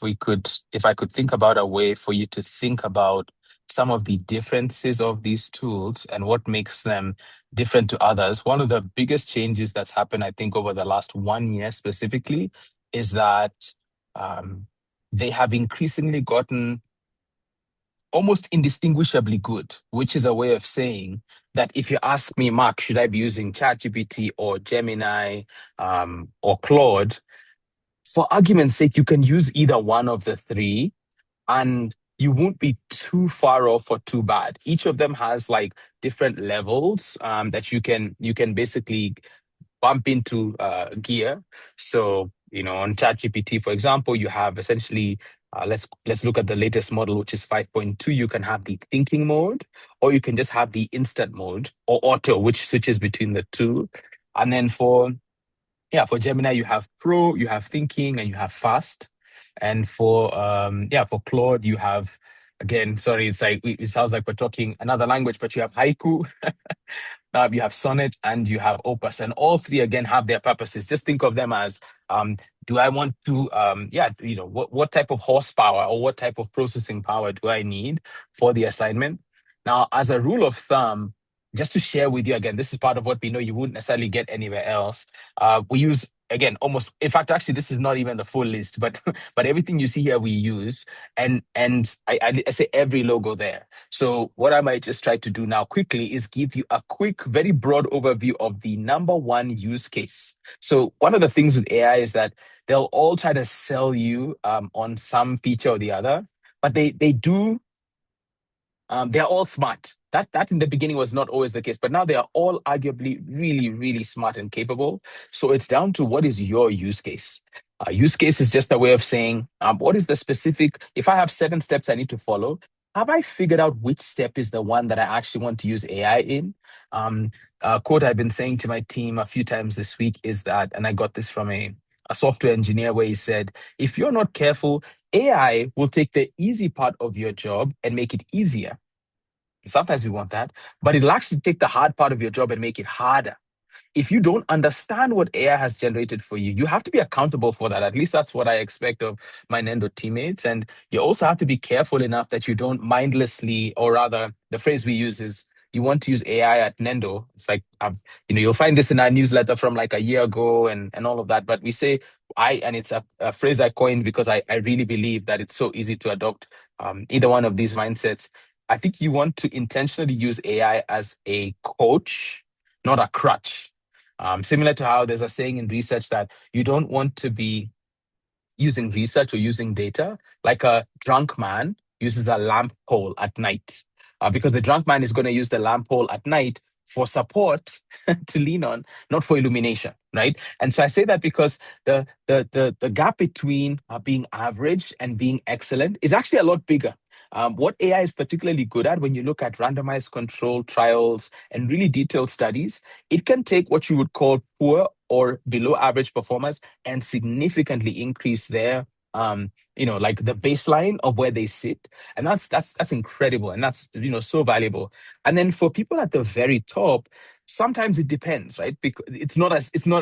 Speaker 1: I could think about a way for you to think about some of the differences of these tools and what makes them different to others. One of the biggest changes that's happened, I think, over the last 1 year specifically, is that um, they have increasingly gotten almost indistinguishably good, which is a way of saying that if you ask me, Mark, should I be using ChatGPT or Gemini or Claude? For argument's sake, you can use either one of the three, and you won't be too far off or too bad. Each of them has like different levels that you can basically bump into gear. So, on ChatGPT, for example, you have essentially let's look at the latest model, which is 5.2. You can have the thinking mode, or you can just have the instant mode or auto, which switches between the two. And then for Gemini, you have Pro, you have thinking, and you have fast. And for Claude, you have, again, sorry, it sounds like we're talking another language, but you have haiku. You have Sonnet and you have Opus, and all three again have their purposes. Just think of them as do I want to what type of horsepower or what type of processing power do I need for the assignment? Now, as a rule of thumb, just to share with you again, this is part of what we know you wouldn't necessarily get anywhere else. We use again almost, in fact, actually this is not even the full list, but but everything you see here we use, and I say every logo there. So what I might just try to do now quickly is give you a quick, very broad overview of the number one use case. So one of the things with AI is that they'll all try to sell you on some feature or the other, but they're all smart. That in the beginning was not always the case, but now they are all arguably really, really smart and capable. So it's down to what is your use case. Use case is just a way of saying, what is the specific, if I have 7 steps I need to follow, have I figured out which step is the one that I actually want to use AI in? A quote I've been saying to my team a few times this week is that, and I got this from a software engineer where he said, if you're not careful, AI will take the easy part of your job and make it easier. Sometimes we want that, but it'll actually take the hard part of your job and make it harder. If you don't understand what AI has generated for you, you have to be accountable for that. At least that's what I expect of my Nendo teammates. And you also have to be careful enough that you don't mindlessly, or rather, the phrase we use is you want to use AI at Nendo. It's like, you'll find this in our newsletter from like a year ago and all of that. But we say, and it's a phrase I coined because I really believe that it's so easy to adopt either one of these mindsets. I think you want to intentionally use AI as a coach, not a crutch. Similar to how there's a saying in research that you don't want to be using research or using data like a drunk man uses a lamp pole at night. Because the drunk man is going to use the lamp pole at night for support to lean on, not for illumination, right? And so I say that because the gap between being average and being excellent is actually a lot bigger. What AI is particularly good at, when you look at randomized control trials and really detailed studies, it can take what you would call poor or below average performers and significantly increase their like the baseline of where they sit. And that's incredible, and that's so valuable. And then for people at the very top, sometimes it depends, right? Because it's not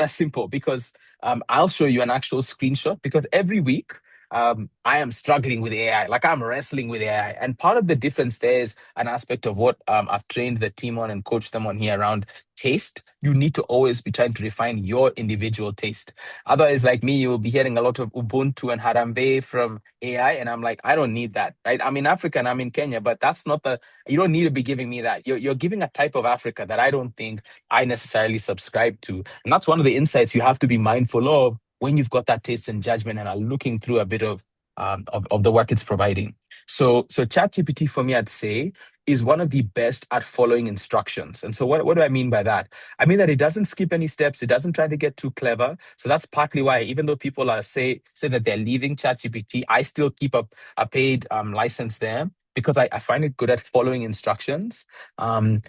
Speaker 1: as simple, because I'll show you an actual screenshot, because every week I am struggling with AI. Like I'm wrestling with AI. And part of the difference there is an aspect of what I've trained the team on and coached them on here around taste. You need to always be trying to refine your individual taste. Otherwise, like me, you'll be hearing a lot of Ubuntu and Harambe from AI. And I'm like, I don't need that, right? I'm in Africa and I'm in Kenya, but that's not you don't need to be giving me that. You're giving a type of Africa that I don't think I necessarily subscribe to. And that's one of the insights you have to be mindful of when you've got that taste and judgment and are looking through a bit of the work it's providing. So ChatGPT for me, I'd say, is one of the best at following instructions. And so what do I mean by that? I mean that it doesn't skip any steps. It doesn't try to get too clever. So that's partly why, even though people are say that they're leaving ChatGPT, I still keep a paid license there because I find it good at following instructions. And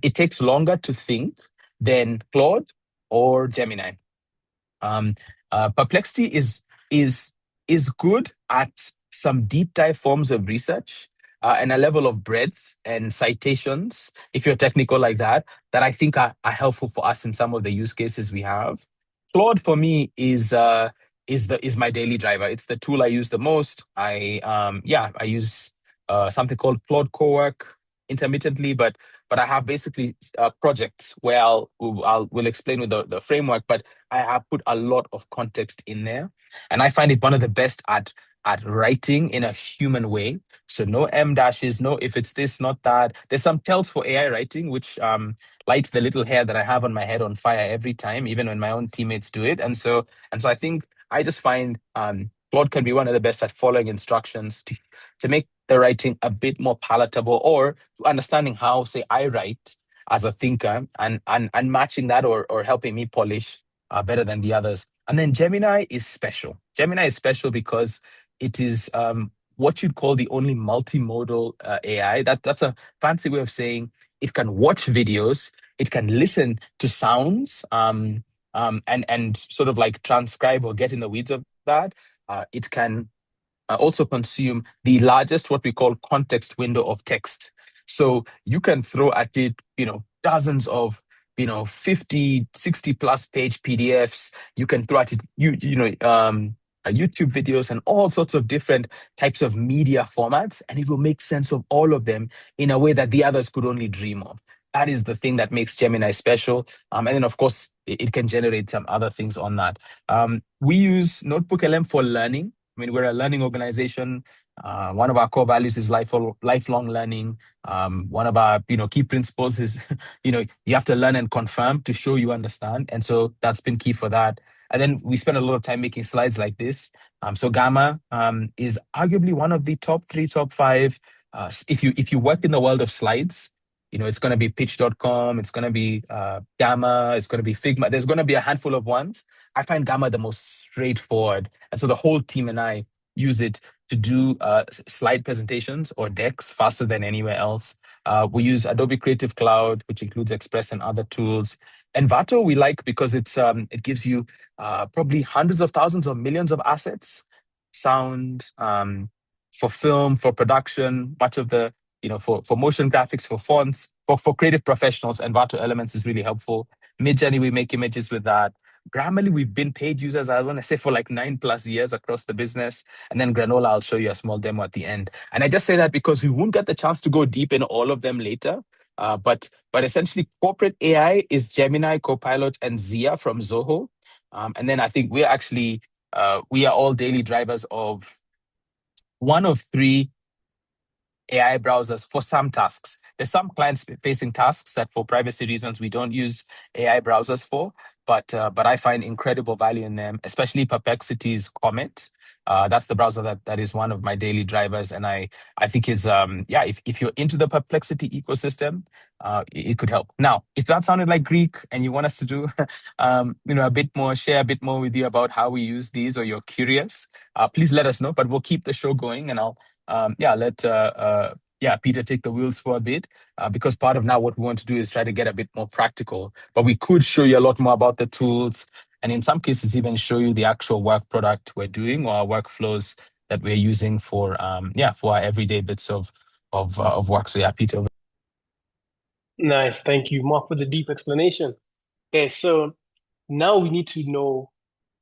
Speaker 1: it takes longer to think than Claude or Gemini. Um, Perplexity is is good at some deep dive forms of research and a level of breadth and citations, if you're technical like that, that I think are helpful for us in some of the use cases we have. Claude for me is my daily driver. It's the tool I use the most. I use something called Claude Cowork intermittently, but I have basically projects where will explain with the framework, but I have put a lot of context in there, and I find it one of the best at writing in a human way. So no M dashes, no if it's this, not that. There's some tells for AI writing, which lights the little hair that I have on my head on fire every time, even when my own teammates do it. And so I think I just find Claude can be one of the best at following instructions to make the writing a bit more palatable or understanding how, say, I write as a thinker and matching that or helping me polish better than the others. And then Gemini is special. Gemini is special because it is what you'd call the only multimodal AI. That's a fancy way of saying it can watch videos, it can listen to sounds, and sort of like transcribe or get in the weeds of that. It can also consume the largest, what we call context window of text. So you can throw at it, dozens of, 50, 60 plus page PDFs. You can throw at it, YouTube videos and all sorts of different types of media formats, and it will make sense of all of them in a way that the others could only dream of. That is the thing that makes Gemini special. And then, of course, it can generate some other things on that. We use Notebook LM for learning. I mean, we're a learning organization. One of our core values is lifelong learning. One of our key principles is you have to learn and confirm to show you understand, and so that's been key for that. And then we spend a lot of time making slides like this. So Gamma is arguably one of the top three, top five. If you work in the world of slides, it's going to be pitch.com, it's going to be Gamma, it's going to be Figma. There's going to be a handful of ones. I find Gamma the most straightforward. And so the whole team and I use it to do slide presentations or decks faster than anywhere else. We use Adobe Creative Cloud, which includes Express and other tools. Envato we like because it gives you probably hundreds of thousands or millions of assets, sound, for film, for production, much of the for motion graphics, for fonts, for creative professionals, Envato Elements is really helpful. Midjourney, we make images with that. Grammarly, we've been paid users, I want to say, for like 9+ years across the business. And then Granola, I'll show you a small demo at the end. And I just say that because we won't get the chance to go deep in all of them later. But essentially, corporate AI is Gemini, Copilot, and Zia from Zoho. And then I think we are all daily drivers of one of three AI browsers for some tasks. There's some client-facing tasks that, for privacy reasons, we don't use AI browsers for, but I find incredible value in them, especially Perplexity's Comet. That's the browser that is one of my daily drivers, and I think is if you're into the Perplexity ecosystem, it could help. Now, if that sounded like Greek and you want us to do a bit more, share a bit more with you about how we use these, or you're curious, please let us know. But we'll keep the show going, and I'll let Peter take the wheels for a bit, because part of now what we want to do is try to get a bit more practical. But we could show you a lot more about the tools, and in some cases even show you the actual work product we're doing or our workflows that we're using for our everyday bits of work. So Peter.
Speaker 3: Nice. Thank you, Mark, for the deep explanation. Okay, so now we need to know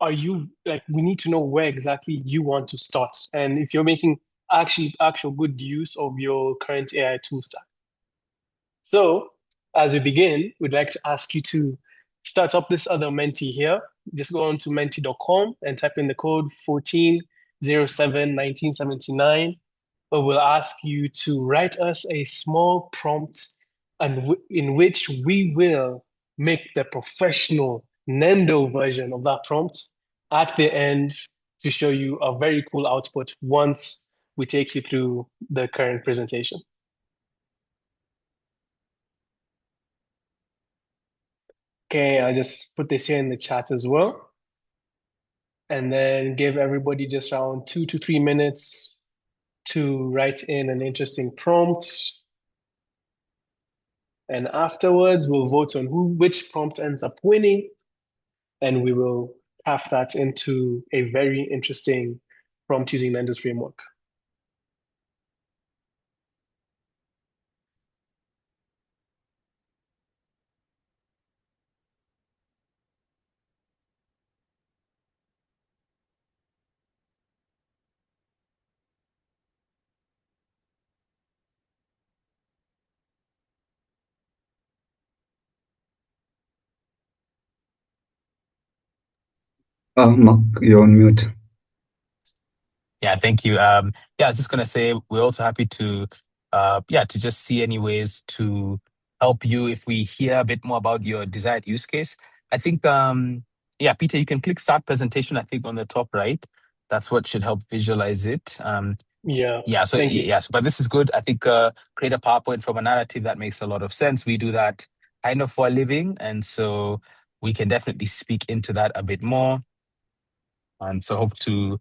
Speaker 3: are you like, we need to know where exactly you want to start, and if you're making actual good use of your current AI tool stack. So as we begin, we'd like to ask you to start up this other Menti here. Just go on to menti.com and type in the code 14071979, where we'll ask you to write us a small prompt and in which we will make the professional Nendo version of that prompt at the end to show you a very cool output once we take you through the current presentation. Okay, I'll just put this here in the chat as well. And then give everybody just around 2 to 3 minutes to write in an interesting prompt. And afterwards, we'll vote on which prompt ends up winning. And we will have that into a very interesting prompt using Nendo's framework.
Speaker 2: Mark, you're on mute.
Speaker 1: Yeah, thank you. Yeah, I was just gonna say we're also happy to, to just see any ways to help you if we hear a bit more about your desired use case. I think, yeah, Peter, you can click Start Presentation. I think on the top right, that's what should help visualize it.
Speaker 3: Yeah,
Speaker 1: Yeah, so
Speaker 3: thank you.
Speaker 1: yes, but this is good. I think create a PowerPoint from a narrative that makes a lot of sense. We do that kind of for a living, and so we can definitely speak into that a bit more. And so hope to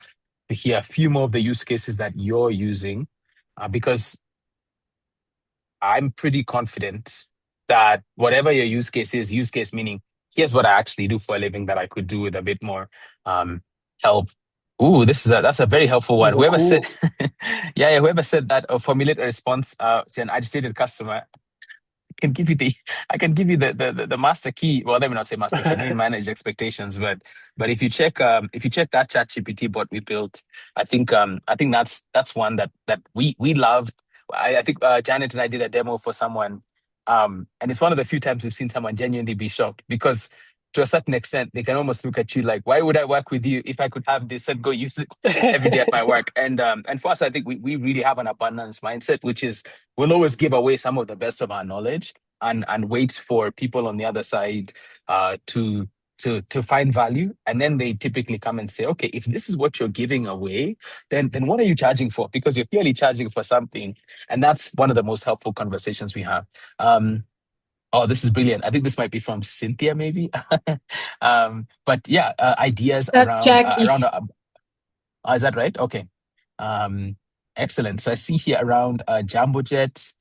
Speaker 1: hear a few more of the use cases that you're using, because I'm pretty confident that whatever your use case is, use case meaning here's what I actually do for a living that I could do with a bit more help. Ooh, that's a very helpful one.
Speaker 3: These are
Speaker 1: Whoever said,
Speaker 3: cool.
Speaker 1: yeah, whoever said that or formulate a response to an agitated customer, can give you the I can give you the master key. Well, let me not say master key. Let me manage expectations. But if you check that chat GPT bot we built, I think that's one that we love. I think Janet and I did a demo for someone. And it's one of the few times we've seen someone genuinely be shocked because to a certain extent, they can almost look at you like, why would I work with you if I could have this and go use it every day at my work? And for us, I think we really have an abundance mindset, which is we'll always give away some of the best of our knowledge and wait for people on the other side to find value. And then they typically come and say, okay, if this is what you're giving away, then what are you charging for? Because you're clearly charging for something. And that's one of the most helpful conversations we have. Oh, this is brilliant. I think this might be from Cynthia, maybe. But yeah, ideas
Speaker 4: That's Jackie.
Speaker 1: is that right? Okay. Um, Excellent. So I see here around Jumbo Jet.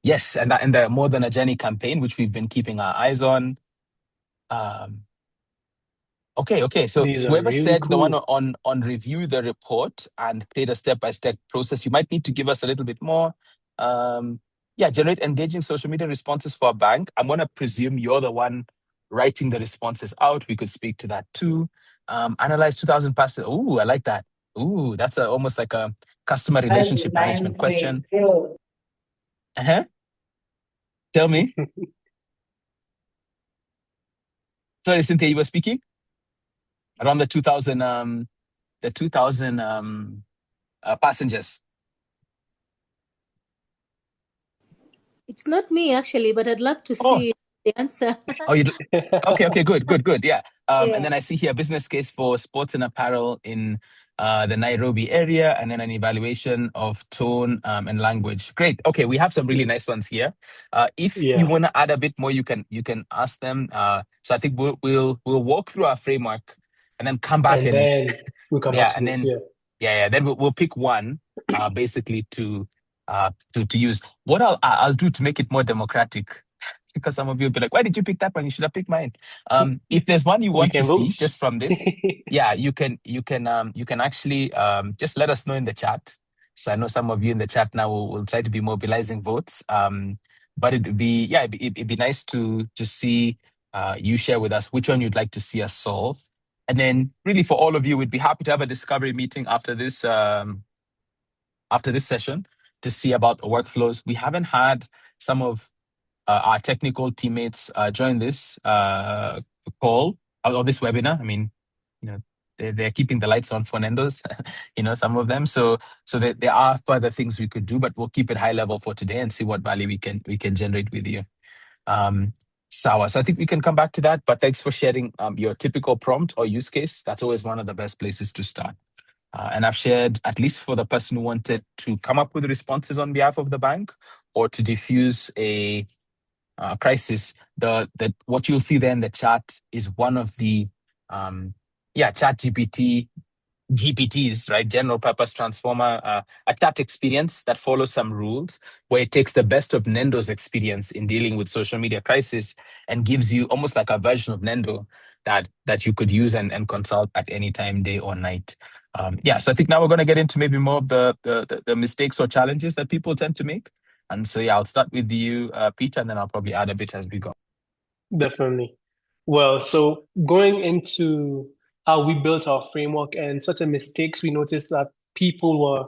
Speaker 1: Yes, and the More Than a Journey campaign, which we've been keeping our eyes on. Um, okay. So
Speaker 3: These are
Speaker 1: whoever
Speaker 3: really
Speaker 1: said the one
Speaker 3: cool.
Speaker 1: on review the report and create a step-by-step process, you might need to give us a little bit more. Yeah, generate engaging social media responses for a bank. I'm gonna presume you're the one writing the responses out. We could speak to that too. Analyze 2,000 past. Ooh, I like that. Ooh, that's almost like a customer relationship management question. Uh-huh. Tell me. Sorry, Cynthia, you were speaking around the 2,000 passengers.
Speaker 4: It's not me actually, but I'd love to
Speaker 3: Oh,
Speaker 4: see the answer.
Speaker 1: Oh, you okay, good. Yeah.
Speaker 4: Yeah.
Speaker 1: And then I see here business case for sports and apparel in the Nairobi area, and then an evaluation of tone and language. Great. Okay, we have some really nice ones here. If you
Speaker 3: yeah.
Speaker 1: want to add a bit more, you can ask them. So I think we'll walk through our framework and then come back
Speaker 3: And
Speaker 1: and
Speaker 3: then we'll come back
Speaker 1: yeah,
Speaker 3: to
Speaker 1: and
Speaker 3: this.
Speaker 1: then
Speaker 3: Yeah.
Speaker 1: then we'll pick one basically to use. What I'll do to make it more democratic, because some of you will be like, why did you pick that one? You should have picked mine. If there's one you
Speaker 3: We
Speaker 1: want to
Speaker 3: can
Speaker 1: see
Speaker 3: vote.
Speaker 1: just from this, yeah, you can actually just let us know in the chat. So I know some of you in the chat now will try to be mobilizing votes. But it'd be nice to see you share with us which one you'd like to see us solve. And then really for all of you, we'd be happy to have a discovery meeting after this session to see about the workflows. We haven't had some of our technical teammates join this call or this webinar. I mean, they're keeping the lights on for Nendo's, some of them. So there are further things we could do, but we'll keep it high level for today and see what value we can generate with you. Sawa. So I think we can come back to that, but thanks for sharing your typical prompt or use case. That's always one of the best places to start. And I've shared, at least for the person who wanted to come up with responses on behalf of the bank or to diffuse a crisis, what you'll see there in the chat is one of the chat GPTs, right? General purpose transformer, a chat experience that follows some rules where it takes the best of Nendo's experience in dealing with social media crisis and gives you almost like a version of Nendo that you could use and consult at any time, day or night. So I think now we're going to get into maybe more of the mistakes or challenges that people tend to make. And so, I'll start with you, Peter, and then I'll probably add a bit as we go.
Speaker 3: Definitely. Well, so going into how we built our framework and certain mistakes we noticed that people were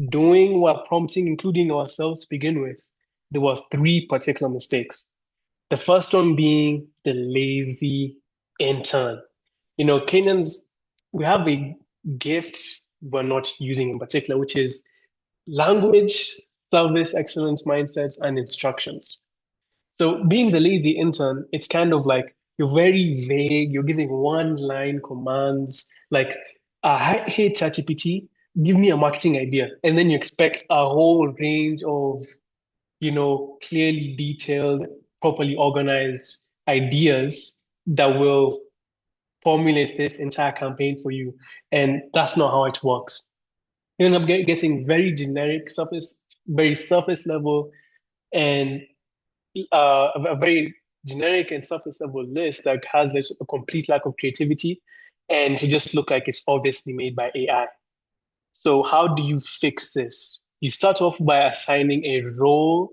Speaker 3: doing while prompting, including ourselves to begin with, there were three particular mistakes. The first one being the lazy intern. Kenyans, we have a gift we're not using in particular, which is language, service excellence mindsets, and instructions. So being the lazy intern, it's kind of like you're very vague. You're giving one-line commands like, "Hey, ChatGPT, give me a marketing idea," and then you expect a whole range of, clearly detailed, properly organized ideas that will formulate this entire campaign for you, and that's not how it works. You end up getting very generic, very surface level, and a very generic and surface level list that has a complete lack of creativity, and it just look like it's obviously made by AI. So how do you fix this? You start off by assigning a role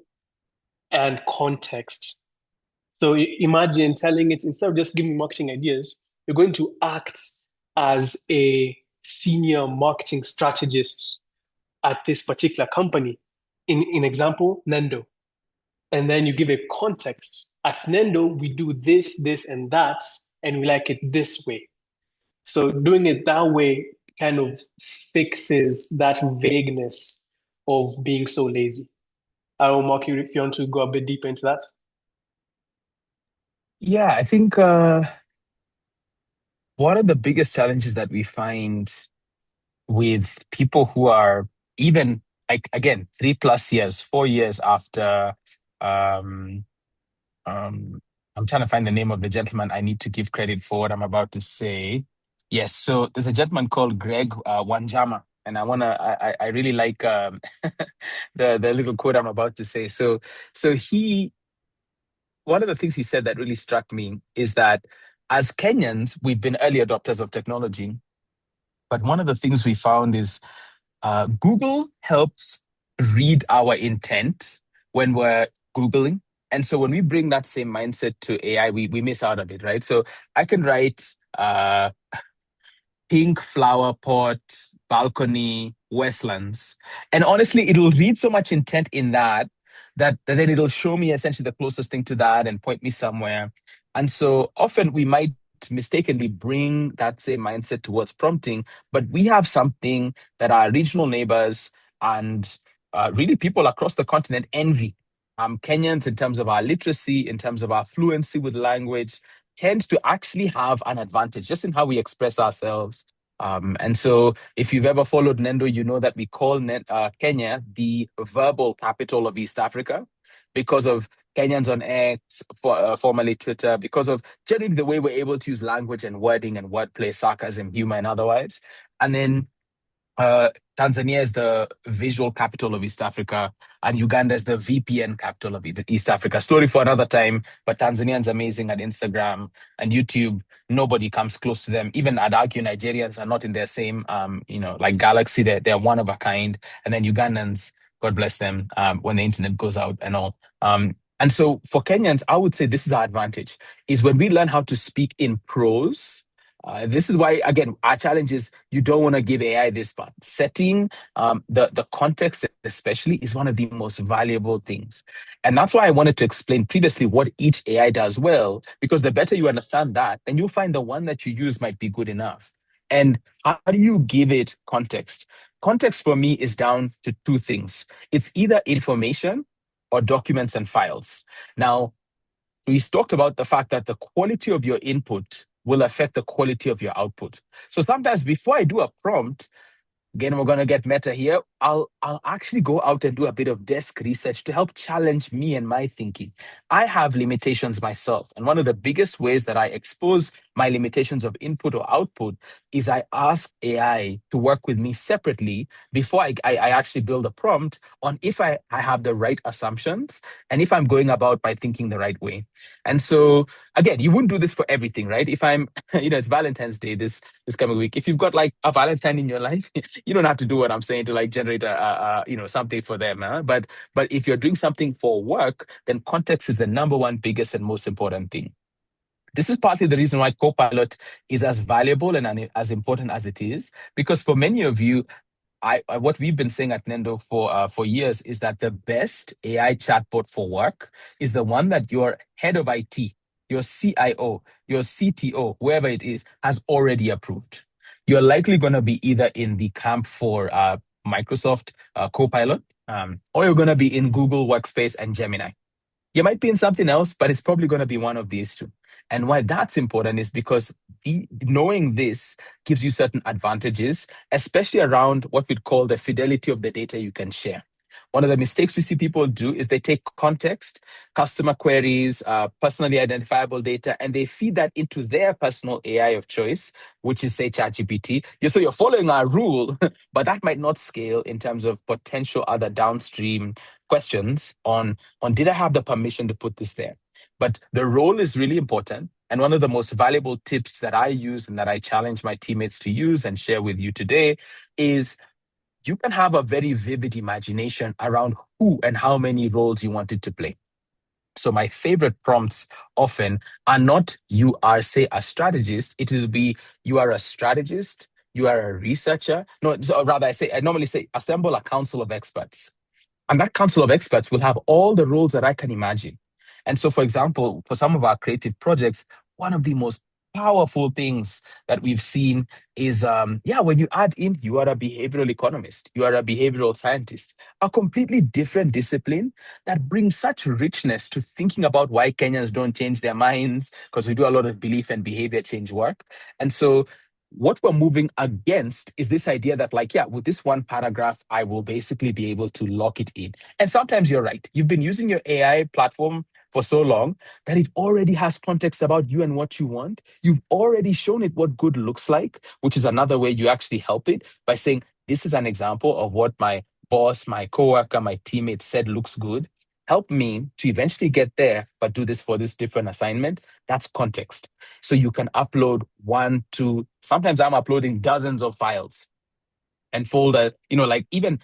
Speaker 3: and context. So imagine telling it, instead of just giving marketing ideas, you're going to act as a senior marketing strategist at this particular company. In example, Nendo. And then you give a context. At Nendo, we do this, this, and that, and we like it this way. So doing it that way kind of fixes that vagueness of being so lazy. I don't know, Mark, if you want to go a bit deeper into that.
Speaker 1: Yeah, I think one of the biggest challenges that we find with people who are even, like, again, 3+ years, 4 years after, I'm trying to find the name of the gentleman I need to give credit for what I'm about to say. Yes, so there's a gentleman called Greg Wanjama, and I really like the little quote I'm about to say. So one of the things he said that really struck me is that as Kenyans, we've been early adopters of technology. But one of the things we found is Google helps read our intent when we're Googling. And so when we bring that same mindset to AI, we miss out a bit, right? So I can write pink flower pot, balcony, Westlands. And honestly, it'll read so much intent in that then it'll show me essentially the closest thing to that and point me somewhere. And so often we might mistakenly bring that same mindset towards prompting, but we have something that our regional neighbors and really people across the continent envy. Kenyans, in terms of our literacy, in terms of our fluency with language, tend to actually have an advantage just in how we express ourselves. And so if you've ever followed Nendo, you know that we call Kenya the verbal capital of East Africa because of Kenyans on X, formerly Twitter, because of generally the way we're able to use language and wording and wordplay, sarcasm, humor, and otherwise. And then Tanzania is the visual capital of East Africa, and Uganda is the VPN capital of East Africa. Story for another time, but Tanzanians amazing at Instagram and YouTube. Nobody comes close to them. Even I'd argue Nigerians are not in their same, like galaxy. They're one of a kind. And then Ugandans, God bless them, when the internet goes out and all. And so for Kenyans, I would say this is our advantage, is when we learn how to speak in prose, This is why, again, our challenge is you don't want to give AI this part. Setting the context, especially, is one of the most valuable things. And that's why I wanted to explain previously what each AI does well, because the better you understand that, then you'll find the one that you use might be good enough. And how do you give it context? Context for me is down to two things. It's either information or documents and files. Now, we talked about the fact that the quality of your input will affect the quality of your output. So sometimes before I do a prompt, again, we're going to get meta here. I'll actually go out and do a bit of desk research to help challenge me and my thinking. I have limitations myself. And one of the biggest ways that I expose my limitations of input or output is I ask AI to work with me separately before I actually build a prompt on if I have the right assumptions and if I'm going about my thinking the right way. And so, again, you wouldn't do this for everything, right? If I'm, it's Valentine's Day this coming week. If you've got like a Valentine in your life, you don't have to do what I'm saying to like generate something for them. Huh? But if you're doing something for work, then context is the number one biggest and most important thing. This is partly the reason why Copilot is as valuable and as important as it is, because for many of you, what we've been saying at Nendo for years is that the best AI chatbot for work is the one that your head of IT, your CIO, your CTO, whoever it is, has already approved. You're likely going to be either in the camp for Microsoft Copilot, or you're going to be in Google Workspace and Gemini. You might be in something else, but it's probably going to be one of these two. And why that's important is because knowing this gives you certain advantages, especially around what we'd call the fidelity of the data you can share. One of the mistakes we see people do is they take context, customer queries, personally identifiable data, and they feed that into their personal AI of choice, which is, say, ChatGPT. So you're following our rule, but that might not scale in terms of potential other downstream questions on did I have the permission to put this there? But the role is really important. And one of the most valuable tips that I use and that I challenge my teammates to use and share with you today is you can have a very vivid imagination around who and how many roles you want it to play. So my favorite prompts often are not you are, say, a strategist. It will be you are a strategist, you are a researcher. No, so rather I normally say assemble a council of experts. And that council of experts will have all the roles that I can imagine. And so, for example, for some of our creative projects, one of the most powerful things that we've seen is, when you add in, you are a behavioral economist, you are a behavioral scientist, a completely different discipline that brings such richness to thinking about why Kenyans don't change their minds, because we do a lot of belief and behavior change work. And so what we're moving against is this idea that, like, yeah, with this one paragraph, I will basically be able to lock it in. And sometimes you're right. You've been using your AI platform for so long that it already has context about you and what you want. You've already shown it what good looks like, which is another way you actually help it by saying, this is an example of what my boss, my coworker, my teammate said looks good. Help me to eventually get there, but do this for this different assignment. That's context. So you can upload one, two, sometimes I'm uploading dozens of files and folder, like even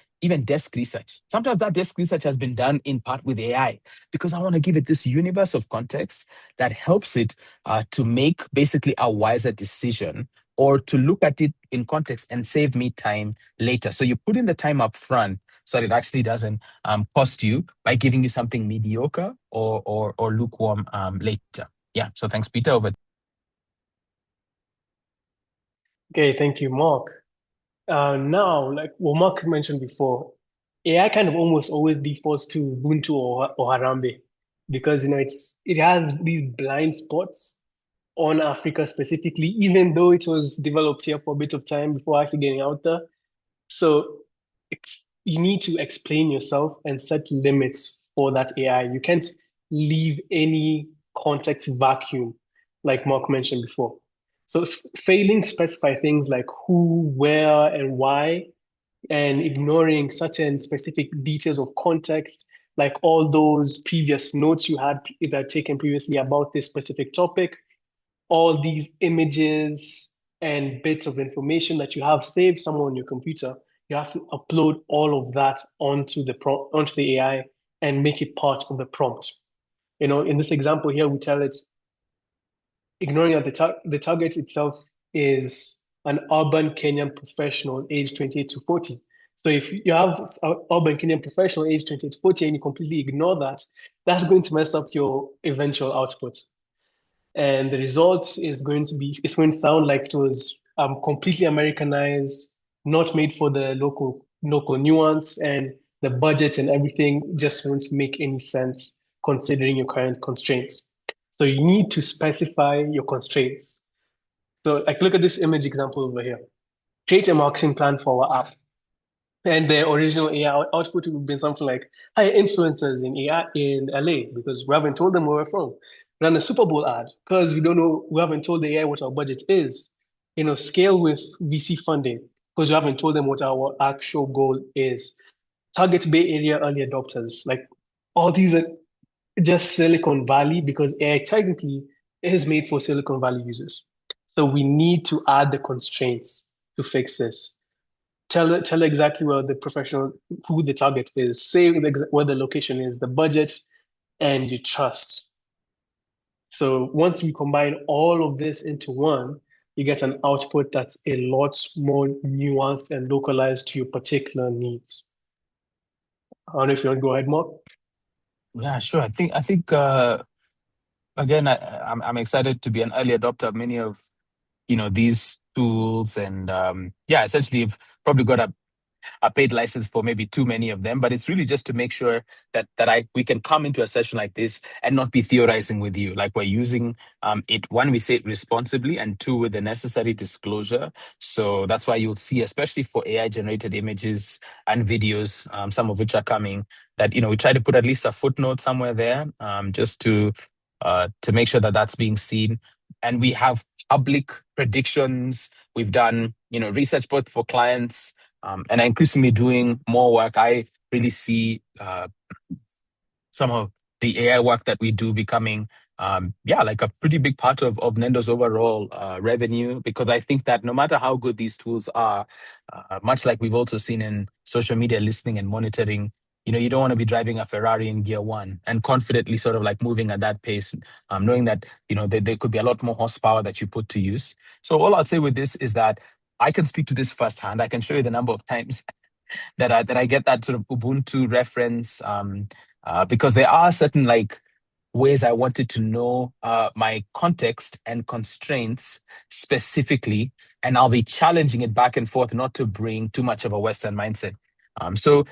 Speaker 1: desk research. Sometimes that desk research has been done in part with AI because I want to give it this universe of context that helps it to make basically a wiser decision or to look at it in context and save me time later. So you put in the time up front so that it actually doesn't cost you by giving you something mediocre or lukewarm later. Yeah. So thanks, Peter. Over.
Speaker 3: Okay, thank you, Mark. Now, like what Mark mentioned before, AI kind of almost always defaults to Ubuntu or Harambe because it has these blind spots on Africa specifically, even though it was developed here for a bit of time before actually getting out there. So you need to explain yourself and set limits for that AI. You can't leave any context vacuum, like Mark mentioned before. So failing to specify things like who, where, and why, and ignoring certain specific details of context, like all those previous notes you had either taken previously about this specific topic, all these images and bits of information that you have saved somewhere on your computer, you have to upload all of that onto the AI and make it part of the prompt. In this example here, we tell it ignoring that the target itself is an urban Kenyan professional aged 28 to 40. So if you have an urban Kenyan professional aged 28 to 40 and you completely ignore that, that's going to mess up your eventual output. And the result is going to be, it's going to sound like it was completely Americanized, not made for the local nuance, and the budget and everything just won't make any sense considering your current constraints. So you need to specify your constraints. So like look at this image example over here. Create a marketing plan for our app. And the original AI output would have been something like hire influencers in AI in LA because we haven't told them where we're from. Run a Super Bowl ad because we don't know, we haven't told the AI what our budget is. Scale with VC funding because we haven't told them what our actual goal is. Target Bay Area early adopters. Like all these are just Silicon Valley because AI technically is made for Silicon Valley users. So we need to add the constraints to fix this. Tell exactly where the professional, who the target is, say where the location is, the budget, and you trust. So once we combine all of this into one, you get an output that's a lot more nuanced and localized to your particular needs. I don't know if you want to go ahead, Mark.
Speaker 1: Yeah, sure. I think again, I'm excited to be an early adopter of many of these tools, and yeah, essentially, you've probably got a paid license for maybe too many of them, but it's really just to make sure that we can come into a session like this and not be theorizing with you. Like we're using it, one, we say it responsibly, and two, with the necessary disclosure. So that's why you'll see, especially for AI generated images and videos, some of which are coming, that we try to put at least a footnote somewhere there, just to make sure that that's being seen. And we have public predictions. We've done research both for clients, and increasingly doing more work. I really see some of the AI work that we do becoming, yeah, like a pretty big part of Nendo's overall revenue, because I think that no matter how good these tools are, much like we've also seen in social media listening and monitoring, you don't want to be driving a Ferrari in gear one and confidently sort of like moving at that pace, knowing that, there could be a lot more horsepower that you put to use. So all I'll say with this is that I can speak to this firsthand. I can show you the number of times that I get that sort of Ubuntu reference, because there are certain like ways I wanted to know my context and constraints specifically, and I'll be challenging it back and forth, not to bring too much of a Western mindset. So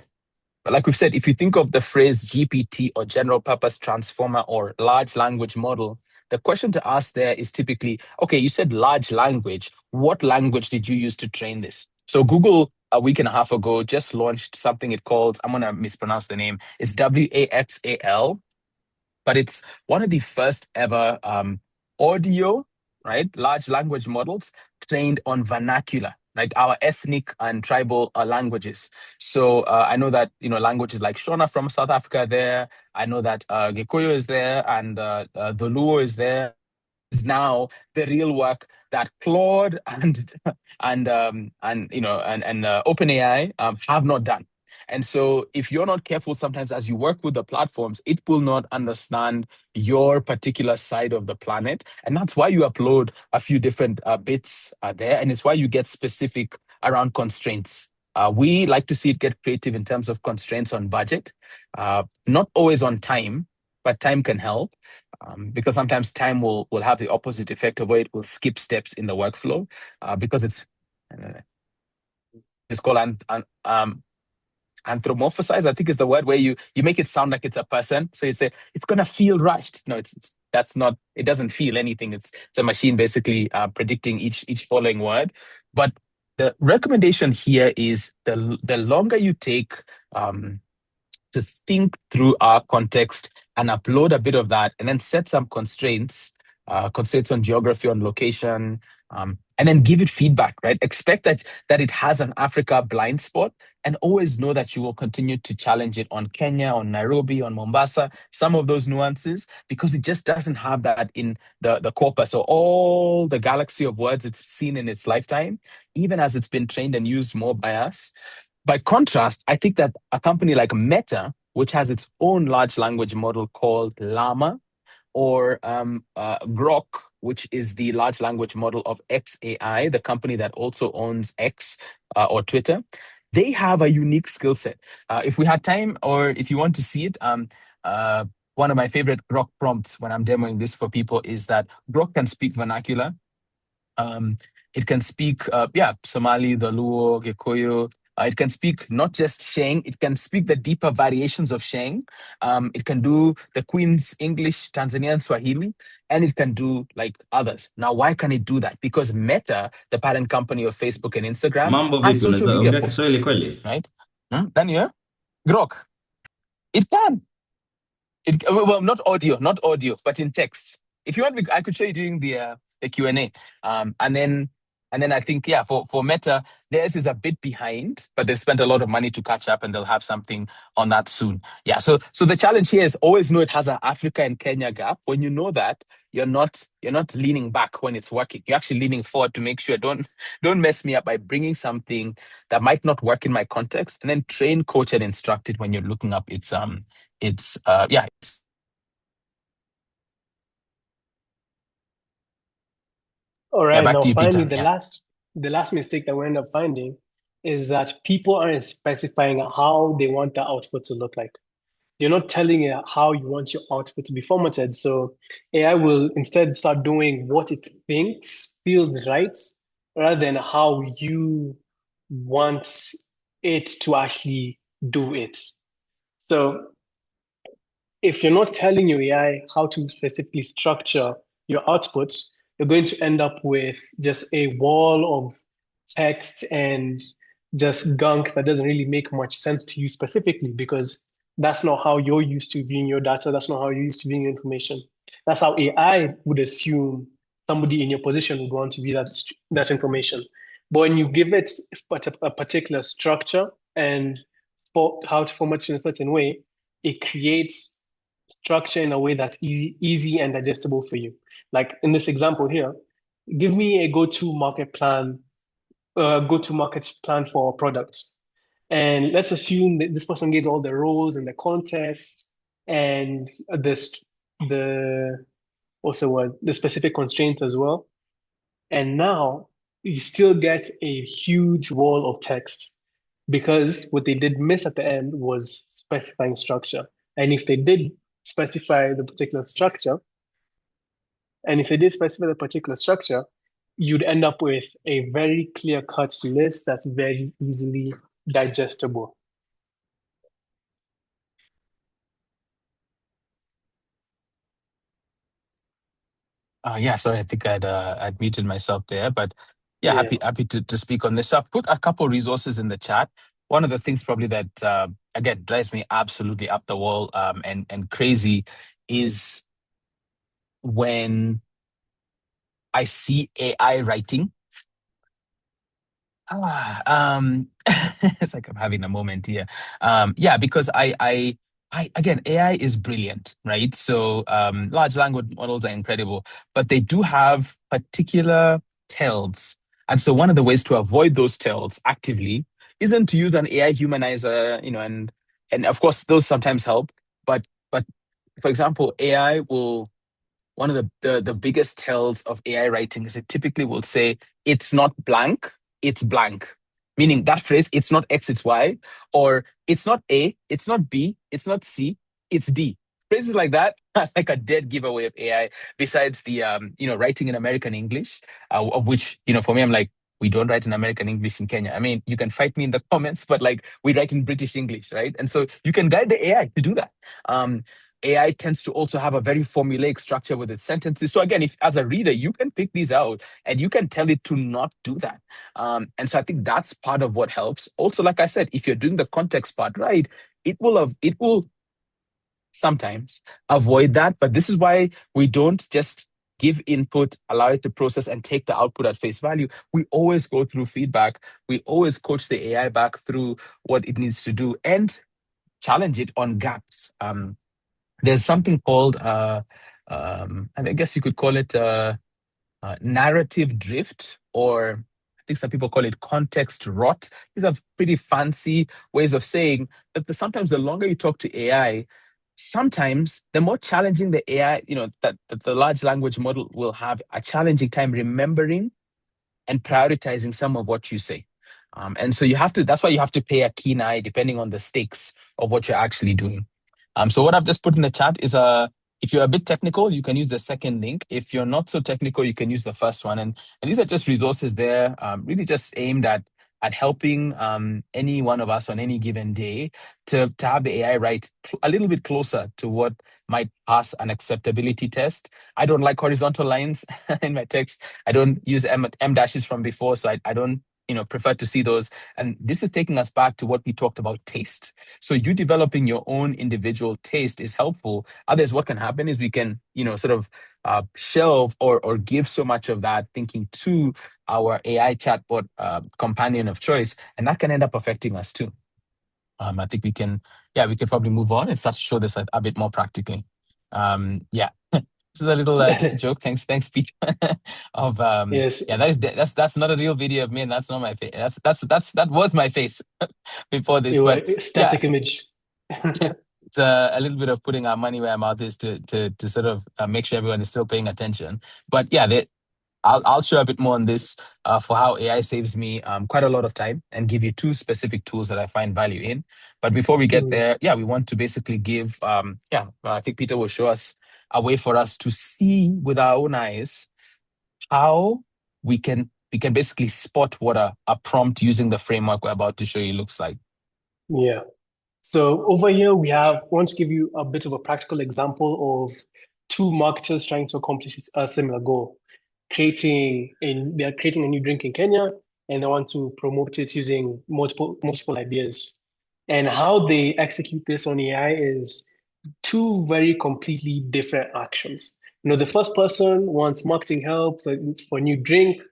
Speaker 1: like we've said, if you think of the phrase GPT or general purpose transformer or large language model, the question to ask there is typically, okay, you said large language. What language did you use to train this? So Google, a week and a half ago, just launched something it calls, I'm going to mispronounce the name, it's WAXAL, but it's one of the first ever audio, right, large language models trained on vernacular, like our ethnic and tribal languages. So I know that languages like Shona from South Africa are there. I know that Gikuyu is there, and the Luo is there. Is now the real work that Claude and OpenAI have not done. And so if you're not careful, sometimes as you work with the platforms, it will not understand your particular side of the planet. And that's why you upload a few different bits there. And it's why you get specific around constraints. We like to see it get creative in terms of constraints on budget, not always on time, but time can help, because sometimes time will have the opposite effect of where it will skip steps in the workflow, because it's called anthropomorphize, I think is the word, where you make it sound like it's a person. So you say it's gonna feel rushed. No, that's not. It doesn't feel anything. It's a machine basically predicting each following word. But the recommendation here is the longer you take to think through our context and upload a bit of that, and then set some constraints on geography, on location, and then give it feedback, right? Expect that it has an Africa blind spot, and always know that you will continue to challenge it on Kenya, on Nairobi, on Mombasa, some of those nuances, because it just doesn't have that in the corpus. So all the galaxy of words it's seen in its lifetime, even as it's been trained and used more by us. By contrast, I think that a company like Meta, which has its own large language model called Llama, or Grok, which is the large language model of XAI, the company that also owns X or Twitter, they have a unique skill set. If we had time, or if you want to see it, one of my favorite Grok prompts when I'm demoing this for people is that Grok can speak vernacular. Um, it can speak, Somali, the Luo, Gikuyu. It can speak not just Sheng, it can speak the deeper variations of Sheng. It can do the Queen's English, Tanzanian Swahili, and it can do like others. Now, why can it do that? Because Meta, the parent company of Facebook and Instagram,
Speaker 5: Mambo
Speaker 1: has
Speaker 5: vipi,
Speaker 1: social
Speaker 5: unaweza
Speaker 1: media
Speaker 5: ongea Kiswahili
Speaker 1: posts,
Speaker 5: kweli?
Speaker 1: right? Daniel, Grok, it can. Well, not audio, but in text. If you want, I could show you during the Q&A. And then I think, for Meta, theirs is a bit behind, but they've spent a lot of money to catch up, and they'll have something on that soon. Yeah. So the challenge here is always know it has an Africa and Kenya gap. When you know that, you're not leaning back when it's working. You're actually leaning forward to make sure don't mess me up by bringing something that might not work in my context, and then train, coach, and instruct it when you're looking up its
Speaker 3: All
Speaker 1: yeah,
Speaker 3: right,
Speaker 1: back
Speaker 3: now
Speaker 1: to you, Peter.
Speaker 3: finally, the last mistake that we end up finding is that people aren't specifying how they want the output to look like. You're not telling it how you want your output to be formatted. So AI will instead start doing what it thinks feels right rather than how you want it to actually do it. So if you're not telling your AI how to specifically structure your outputs, you're going to end up with just a wall of text and just gunk that doesn't really make much sense to you specifically, because that's not how you're used to viewing your data. That's not how you're used to viewing your information. That's how AI would assume somebody in your position would want to view that information. But when you give it a particular structure and for how to format it in a certain way, it creates structure in a way that's easy and digestible for you. Like in this example here, give me a go-to-market plan for products. And let's assume that this person gave all the roles and the context and the the specific constraints as well. And now you still get a huge wall of text, because what they did miss at the end was specifying structure. And if they did specify the particular structure, you'd end up with a very clear-cut list that's very easily digestible.
Speaker 1: Sorry, I think I'd muted myself there, but happy to speak on this. So I've put a couple resources in the chat. One of the things probably that again drives me absolutely up the wall and crazy is when I see AI writing. It's like I'm having a moment here. Because I again, AI is brilliant, right? So large language models are incredible, but they do have particular tells. And so one of the ways to avoid those tells actively isn't to use an AI humanizer, and of course those sometimes help, but for example, AI will one of the biggest tells of AI writing is it typically will say, it's not blank, it's blank. Meaning that phrase, it's not X, it's Y, or it's not A, it's not B, it's not C, it's D. Phrases like that are like a dead giveaway of AI, besides the, writing in American English, of which, for me, I'm like, we don't write in American English in Kenya. I mean, you can fight me in the comments, but like we write in British English, right? And so you can guide the AI to do that. AI tends to also have a very formulaic structure with its sentences. So again, if as a reader, you can pick these out and you can tell it to not do that. And so I think that's part of what helps. Also, like I said, if you're doing the context part right, it will sometimes avoid that. But this is why we don't just give input, allow it to process, and take the output at face value. We always go through feedback. We always coach the AI back through what it needs to do and challenge it on gaps. There's something called, I guess you could call it narrative drift, or I think some people call it context rot. These are pretty fancy ways of saying that sometimes the longer you talk to AI, sometimes the more challenging the AI, that the large language model will have a challenging time remembering and prioritizing some of what you say. And so that's why you have to pay a keen eye depending on the stakes of what you're actually doing. So what I've just put in the chat is if you're a bit technical, you can use the second link. If you're not so technical, you can use the first one. And these are just resources there, really just aimed at helping any one of us on any given day to have the AI write a little bit closer to what might pass an acceptability test. I don't like horizontal lines in my text. I don't use M dashes from before, so I don't prefer to see those. And this is taking us back to what we talked about, taste. So you developing your own individual taste is helpful. Others, what can happen is we can sort of shelve or give so much of that thinking to our AI chatbot companion of choice, and that can end up affecting us too. I think we can probably move on and start to show this a bit more practically. Yeah. This is a little joke. Thanks, Pete. Of
Speaker 3: Yes.
Speaker 1: Yeah, that's not a real video of me, and that's not my face. That was my face before this, but
Speaker 3: Static image.
Speaker 1: it's a little bit of putting our money where our mouth is to sort of make sure everyone is still paying attention. But yeah, I'll show a bit more on this for how AI saves me quite a lot of time and give you two specific tools that I find value in. But before we get there, we want to basically give, I think Peter will show us a way for us to see with our own eyes how we can basically spot what a prompt using the framework we're about to show you looks like.
Speaker 3: Yeah. So over here, we want to give you a bit of a practical example of two marketers trying to accomplish a similar goal. They are creating a new drink in Kenya, and they want to promote it using multiple ideas. And how they execute this on AI is two very completely different actions. The first person wants marketing help for a new drink.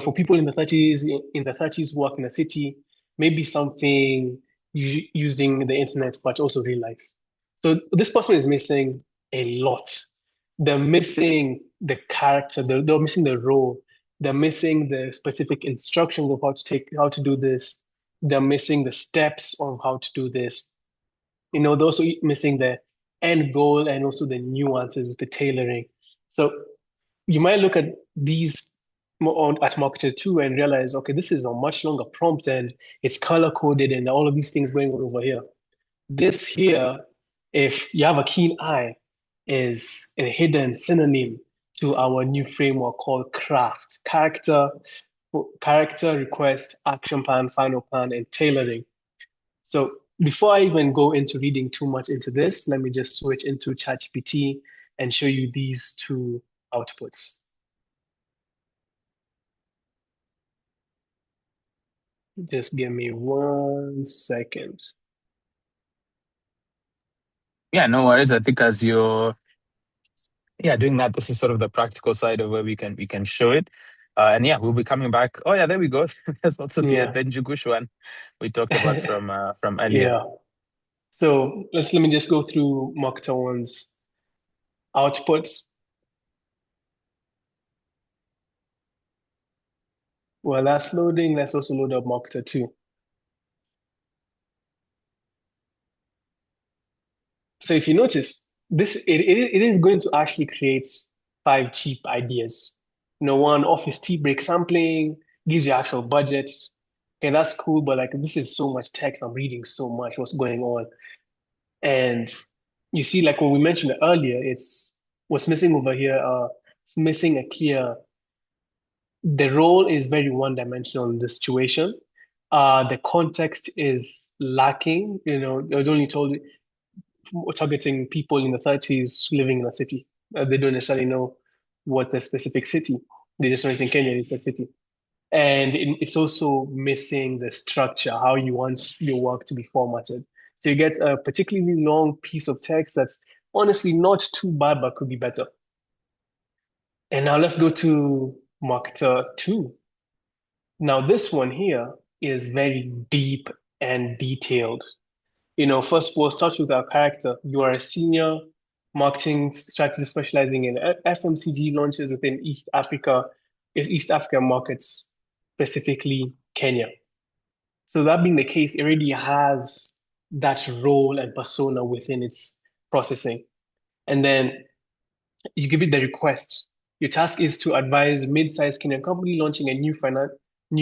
Speaker 3: For people in the 30s who work in a city, maybe something using the internet, but also real life. So this person is missing a lot. They're missing the character, they're missing the role, they're missing the specific instructions of how to do this. They're missing the steps of how to do this. They're also missing the end goal and also the nuances with the tailoring. So you might look at these at Marketer 2 and realize, okay, this is a much longer prompt and it's color coded and all of these things going on over here. This here, if you have a keen eye, is a hidden synonym to our new framework called CRAFT: character, request, action plan, final plan, and tailoring. So before I even go into reading too much into this, let me just switch into ChatGPT and show you these two outputs. Just give me 1 second.
Speaker 1: Yeah, no worries. I think as you're doing that, this is sort of the practical side of where we can show it. And we'll be coming back. Oh yeah, there we go. There's also the Benjugush one we talked about from earlier.
Speaker 3: Yeah. So let me just go through Marketer 1's outputs. While that's loading, let's also load up Marketer 2. So if you notice, it is going to actually create 5 cheap ideas. One, office tea break sampling, gives you actual budgets. Okay, that's cool, but this is so much text. I'm reading so much. What's going on? And you see, like what we mentioned earlier, it's what's missing over here. It's missing a clear. The role is very one-dimensional in the situation. The context is lacking. They're only told targeting people in the 30s living in a city. They don't necessarily know what the specific city. They just know it's in Kenya, it's a city. And it's also missing the structure, how you want your work to be formatted. So you get a particularly long piece of text that's honestly not too bad, but could be better. And now let's go to Marketer 2. Now this one here is very deep and detailed. First of all, start with our character. You are a senior marketing strategist specializing in FMCG launches within East African markets, specifically Kenya. So that being the case, it already has that role and persona within its processing. And then you give it the request. Your task is to advise mid-sized Kenyan company launching a new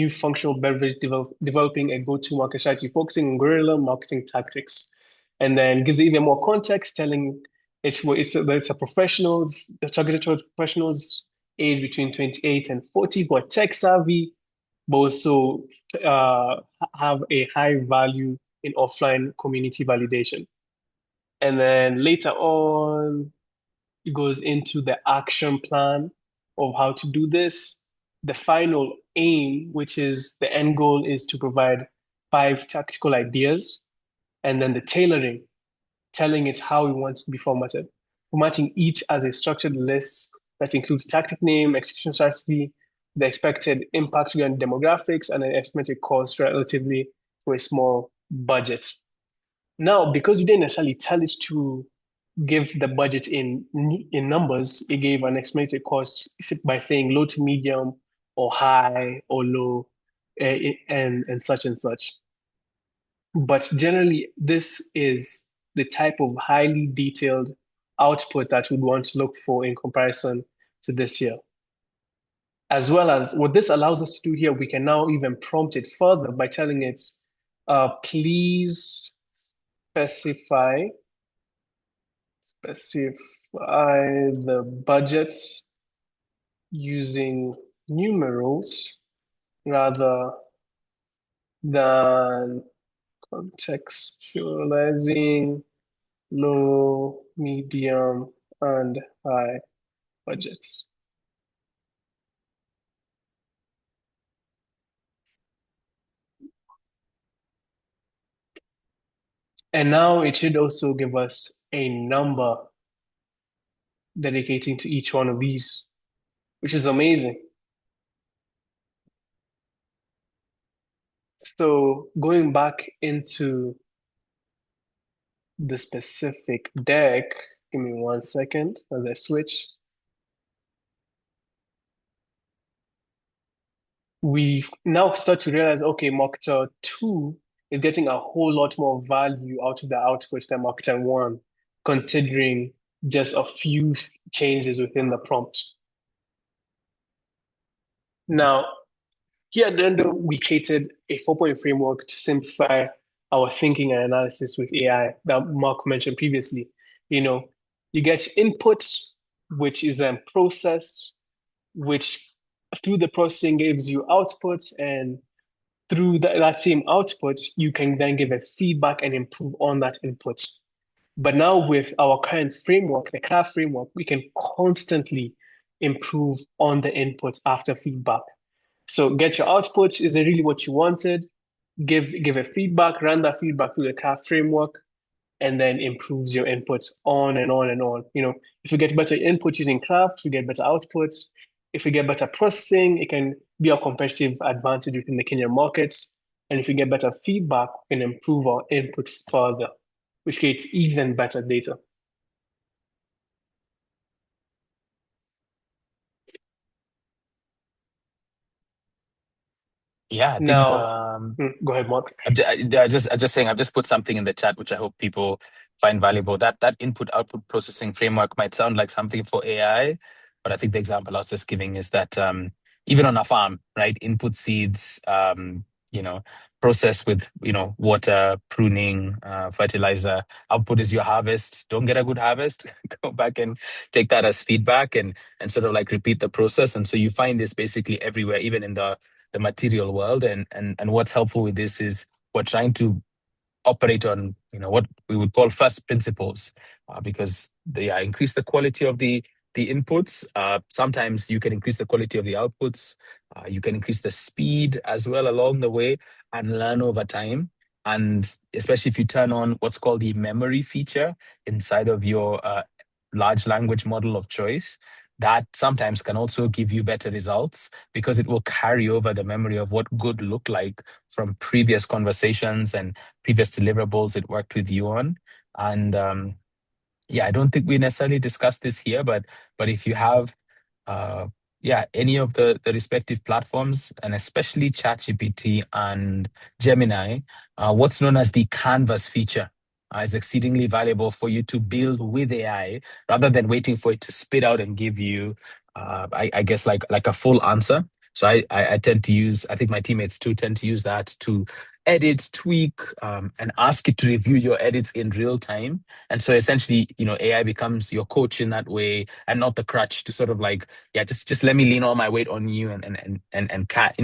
Speaker 3: functional beverage, developing a go-to-market strategy, focusing on guerrilla marketing tactics. And then gives it even more context, telling it's a professionals, targeted towards professionals aged between 28 and 40 who are tech savvy, but also have a high value in offline community validation. And then later on, it goes into the action plan of how to do this. The final aim, which is the end goal, is to provide 5 tactical ideas. And then the tailoring, telling it how we want to be formatted, formatting each as a structured list that includes tactic name, execution strategy, the expected impact on demographics, and an estimated cost relatively for a small budget. Now, because we didn't necessarily tell it to give the budget in numbers, it gave an estimated cost by saying low to medium or high or low and such and such. But generally, this is the type of highly detailed output that we'd want to look for in comparison to this year. As well as what this allows us to do here, we can now even prompt it further by telling it, please specify the budget using numerals rather than contextualizing low, medium, and high budgets. And now it should also give us a number dedicating to each one of these, which is amazing. So going back into the specific deck, give me 1 second as I switch. We now start to realize, okay, marketer 2 is getting a whole lot more value out of the output than marketer 1, considering just a few changes within the prompt. Now, here at Nendo, we created a 4-point framework to simplify our thinking and analysis with AI that Mark mentioned previously. You get input, which is then processed, which through the processing gives you outputs, and through that same output, you can then give a feedback and improve on that input. But now with our current framework, the CRAFT framework, we can constantly improve on the input after feedback. So get your output. Is it really what you wanted? Give a feedback, run that feedback through the CRAFT framework, and then improves your inputs on and on and on. If you get better input using CRAFT, you get better outputs. If we get better processing, it can be a competitive advantage within the Kenyan markets. And if we get better feedback, we can improve our input further, which creates even better data.
Speaker 1: Yeah, I think
Speaker 3: Now, go ahead, Mark.
Speaker 1: I'm just saying, I've just put something in the chat which I hope people find valuable. That input output processing framework might sound like something for AI, but I think the example I was just giving is that even on a farm, right? Input seeds, process with water, pruning, fertilizer. Output is your harvest. Don't get a good harvest, go back and take that as feedback and sort of like repeat the process. And so you find this basically everywhere, even in the material world. And what's helpful with this is we're trying to operate on what we would call first principles, because they increase the quality of the inputs. Sometimes you can increase the quality of the outputs. You can increase the speed as well along the way and learn over time. And especially if you turn on what's called the memory feature inside of your large language model of choice, that sometimes can also give you better results because it will carry over the memory of what good looked like from previous conversations and previous deliverables it worked with you on. And I don't think we necessarily discussed this here, but if you have any of the respective platforms, and especially ChatGPT and Gemini, what's known as the Canvas feature is exceedingly valuable for you to build with AI rather than waiting for it to spit out and give you, I guess, like a full answer. So I tend to use, I think my teammates too tend to use that to edit, tweak, and ask it to review your edits in real time. And so essentially, AI becomes your coach in that way and not the crutch to sort of like, yeah, just let me lean all my weight on you and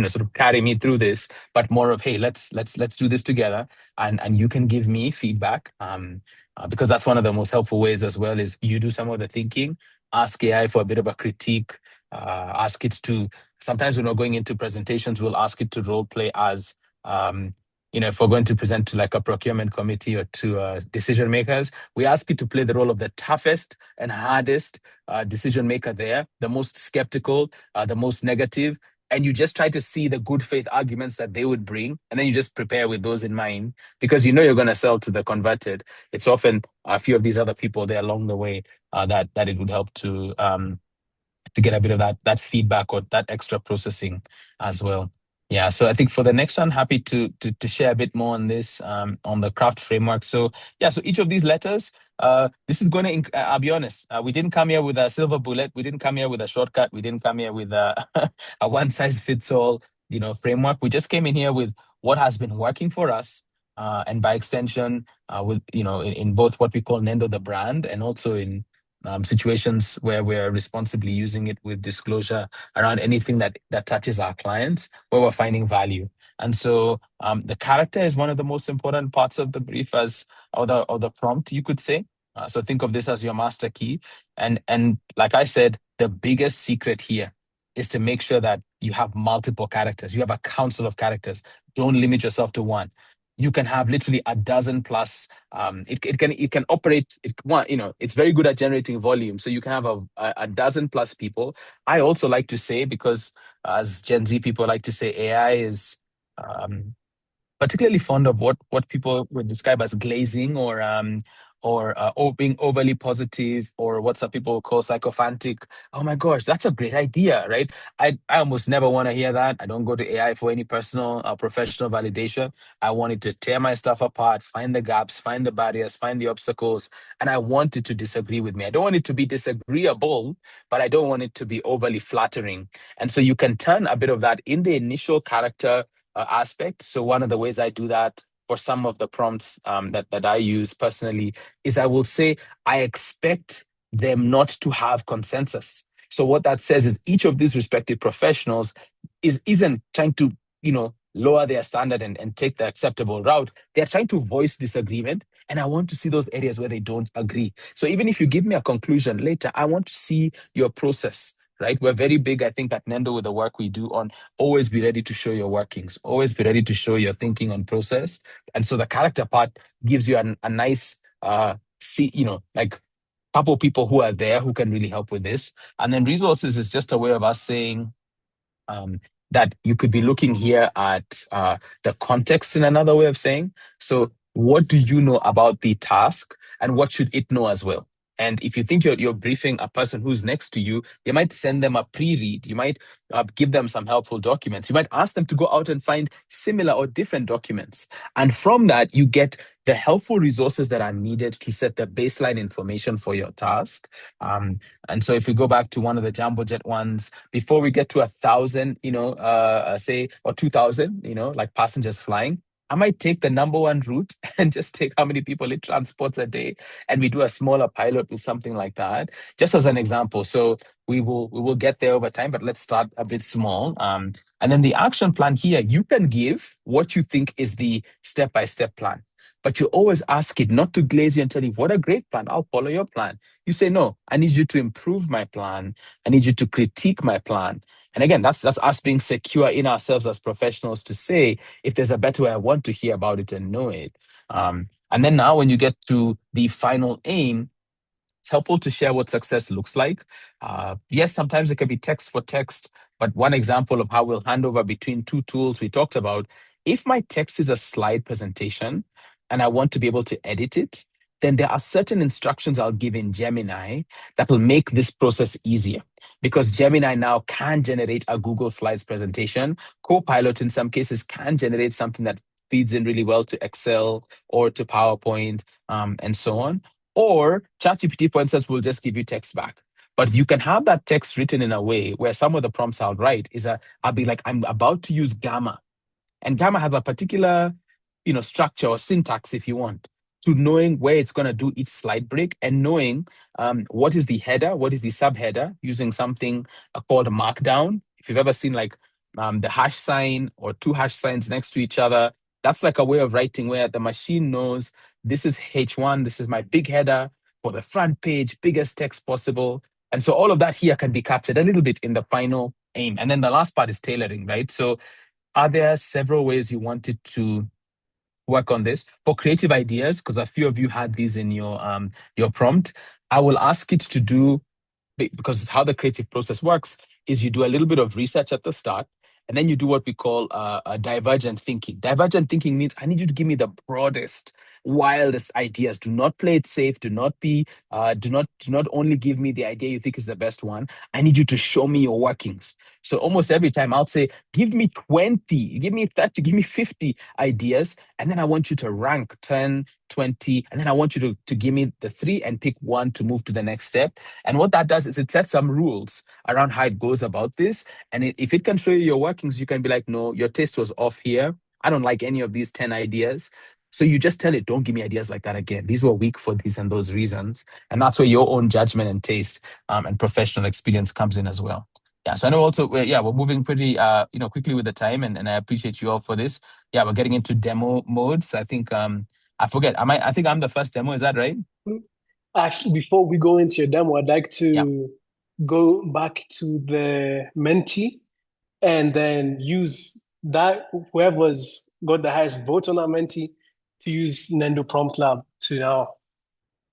Speaker 1: sort of carry me through this, but more of, hey, let's do this together, and you can give me feedback. Because that's one of the most helpful ways as well, is you do some of the thinking, ask AI for a bit of a critique, ask it to, sometimes when we're going into presentations, we'll ask it to role play as, if we're going to present to like a procurement committee or to decision makers, we ask it to play the role of the toughest and hardest decision maker there, the most skeptical, the most negative, and you just try to see the good faith arguments that they would bring, and then you just prepare with those in mind, because you're going to sell to the converted. It's often a few of these other people there along the way that it would help to get a bit of that feedback or that extra processing as well. Yeah, so I think for the next one, happy to share a bit more on this, on the craft framework. So yeah, so each of these letters, this is going to, I'll be honest, we didn't come here with a silver bullet. We didn't come here with a shortcut. We didn't come here with a, a one size fits all, framework. We just came in here with what has been working for us. And by extension, with, in both what we call Nendo, the brand, and also in situations where we're responsibly using it with disclosure around anything that touches our clients, where we're finding value. And so the character is one of the most important parts of the brief, or the prompt, you could say. So think of this as your master key. And like I said, the biggest secret here is to make sure that you have multiple characters. You have a council of characters. Don't limit yourself to one. You can have literally a dozen plus. It can operate. It's very good at generating volume. So you can have a dozen plus people. I also like to say, because as Gen Z people like to say, AI is particularly fond of what people would describe as glazing, or being overly positive, or what some people call sycophantic. Oh my gosh, that's a great idea, right? I almost never want to hear that. I don't go to AI for any personal or professional validation. I want it to tear my stuff apart, find the gaps, find the barriers, find the obstacles, and I want it to disagree with me. I don't want it to be disagreeable, but I don't want it to be overly flattering. And so you can turn a bit of that in the initial character aspect. So one of the ways I do that for some of the prompts that I use personally is I will say, I expect them not to have consensus. So what that says is each of these respective professionals isn't trying to, lower their standard and take the acceptable route. They're trying to voice disagreement. And I want to see those areas where they don't agree. So even if you give me a conclusion later, I want to see your process. Right? We're very big, I think, at Nendo with the work we do on always be ready to show your workings, always be ready to show your thinking and process. And so the character part gives you a nice, like couple people who are there who can really help with this. And then resources is just a way of us saying, that you could be looking here at the context in another way of saying. So what do you know about the task, and what should it know as well? And if you think you're briefing a person who's next to you, you might send them a pre-read. You might give them some helpful documents. You might ask them to go out and find similar or different documents. And from that, you get the helpful resources that are needed to set the baseline information for your task. And so if we go back to one of the Jumbo Jet ones, before we get to 1,000, say, or 2,000, like passengers flying, I might take the number one route and just take how many people it transports a day, and we do a smaller pilot with something like that, just as an example. So we will get there over time, but let's start a bit small. And then the action plan here, you can give what you think is the step-by-step plan, but you always ask it not to glaze you and tell you, what a great plan, I'll follow your plan. You say, no, I need you to improve my plan. I need you to critique my plan. And again, that's us being secure in ourselves as professionals to say, if there's a better way, I want to hear about it and know it. And then now when you get to the final aim, it's helpful to share what success looks like. Yes, sometimes it can be text for text, but one example of how we'll hand over between two tools we talked about, if my text is a slide presentation and I want to be able to edit it, then there are certain instructions I'll give in Gemini that will make this process easier, because Gemini now can generate a Google Slides presentation. Copilot in some cases can generate something that feeds in really well to Excel or to PowerPoint, and so on. Or ChatGPT, for instance, will just give you text back. But you can have that text written in a way where some of the prompts I'll write is I'll be like, I'm about to use gamma. And gamma have a particular, structure or syntax, if you want, to knowing where it's going to do each slide break and knowing what is the header, what is the subheader, using something called a markdown. If you've ever seen like the hash sign or two hash signs next to each other, that's like a way of writing where the machine knows this is H1, this is my big header for the front page, biggest text possible. And so all of that here can be captured a little bit in the final aim. And then the last part is tailoring, right? So are there several ways you wanted to work on this for creative ideas? Because a few of you had these in your prompt. I will ask it to do, because how the creative process works is you do a little bit of research at the start, and then you do what we call a divergent thinking. Divergent thinking means I need you to give me the broadest, wildest ideas. Do not play it safe. Do not only give me the idea you think is the best one. I need you to show me your workings. So almost every time I'll say, give me 20, give me 30, give me 50 ideas, and then I want you to rank 10, 20, and then I want you to give me the three and pick one to move to the next step. And what that does is it sets some rules around how it goes about this. And if it can show you your workings, you can be like, no, your taste was off here. I don't like any of these 10 ideas. So you just tell it, don't give me ideas like that again. These were weak for these and those reasons. And that's where your own judgment and taste and professional experience comes in as well. Yeah, so I know also, we're moving pretty, quickly with the time, and I appreciate you all for this. Yeah, we're getting into demo modes. I think, I forget, I think I'm the first demo, is that right?
Speaker 3: Actually, before we go into your demo, I'd like
Speaker 1: Yeah.
Speaker 3: to go back to the Menti and then use that, whoever's got the highest vote on that Menti, to use Nendo Prompt Lab to now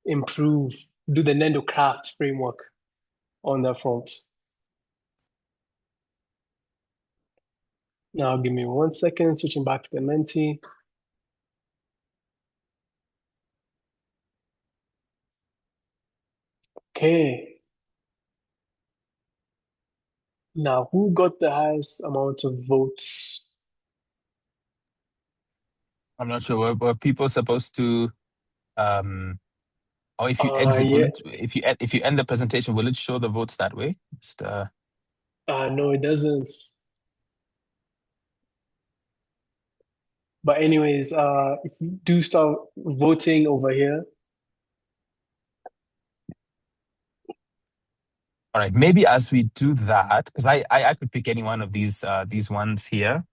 Speaker 3: improve, do the Nendo Craft framework on that front. Now, give me 1 second, switching back to the Menti. Okay. Now, who got the highest amount of votes?
Speaker 1: I'm not sure. Were people supposed to, or if you exit, will
Speaker 3: Yeah.
Speaker 1: it? If you end the presentation, will it show the votes that way? Just,
Speaker 3: No, it doesn't. But anyways, if you do start voting over here,
Speaker 1: all right. Maybe as we do that, because I could pick any one of these ones here.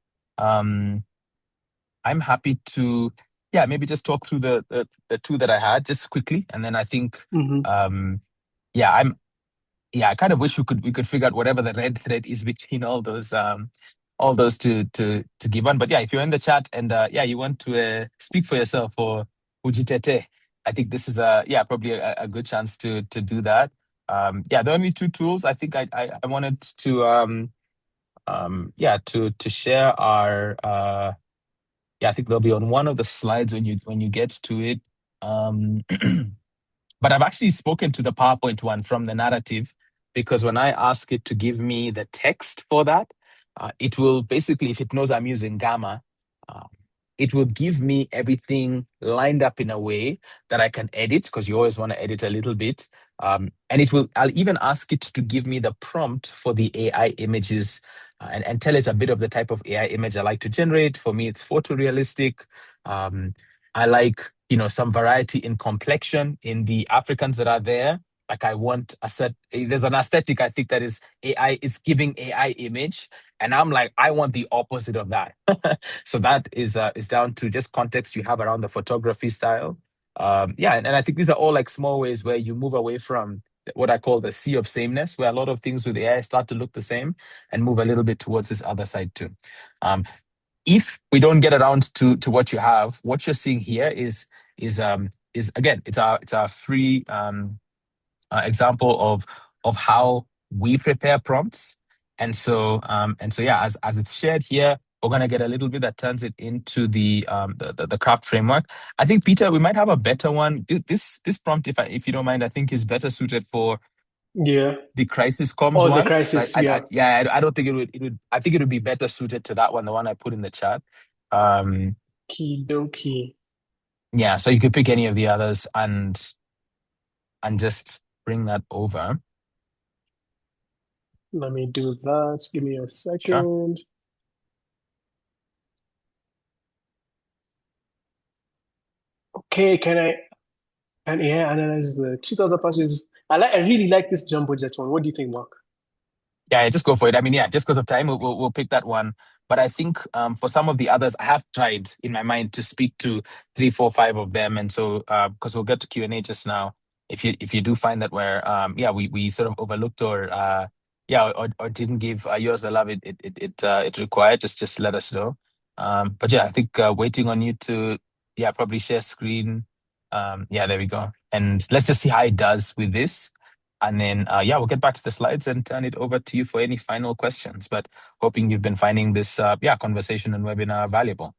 Speaker 1: I'm happy to, yeah, maybe just talk through the two that I had just quickly, and then I think, yeah, I kind of wish we could figure out whatever the red thread is between all those to give one. But yeah, if you're in the chat and you want to speak for yourself or Ujitete, I think this is probably a good chance to do that. The only two tools I think I wanted to to share are I think they'll be on one of the slides when you get to it. But I've actually spoken to the PowerPoint one from the narrative, because when I ask it to give me the text for that, it will basically, if it knows I'm using Gamma, uh, it will give me everything lined up in a way that I can edit, because you always want to edit a little bit. And I'll even ask it to give me the prompt for the AI images, and tell it a bit of the type of AI image I like to generate. For me, it's photorealistic. I like, some variety in complexion in the Africans that are there. Like I want there's an aesthetic I think that is AI, it's giving AI image. And I'm like, I want the opposite of that. So that is down to just context you have around the photography style. And I think these are all like small ways where you move away from what I call the sea of sameness, where a lot of things with AI start to look the same, and move a little bit towards this other side too. If we don't get around to what you have, what you're seeing here is again, it's our free example of how we prepare prompts. And so yeah, as it's shared here, we're gonna get a little bit that turns it into the craft framework. I think, Peter, we might have a better one. This prompt, if you don't mind, I think is better suited for
Speaker 3: yeah,
Speaker 1: the crisis comms
Speaker 3: or the
Speaker 1: one. So
Speaker 3: crisis, yeah.
Speaker 1: I don't think it would. I think it would be better suited to that one, the one I put in the chat.
Speaker 3: Okie dokie.
Speaker 1: Yeah, so you could pick any of the others and just bring that over.
Speaker 3: Let me do that. Give me a
Speaker 1: Sure.
Speaker 3: second. Okay, can AI analyze the 2000 passages? I really like this jumbo jet one. What do you think, Mark?
Speaker 1: Yeah, just go for it. I mean, yeah, just because of time, we'll pick that one. But I think for some of the others, I have tried in my mind to speak to three, four, five of them, and so because we'll get to Q&A just now. If you do find that where we sort of overlooked or didn't give yours the love it required, just let us know. But yeah, I think waiting on you to probably share screen. Yeah, there we go. And let's just see how it does with this. And then, we'll get back to the slides and turn it over to you for any final questions. But hoping you've been finding this, conversation and webinar valuable.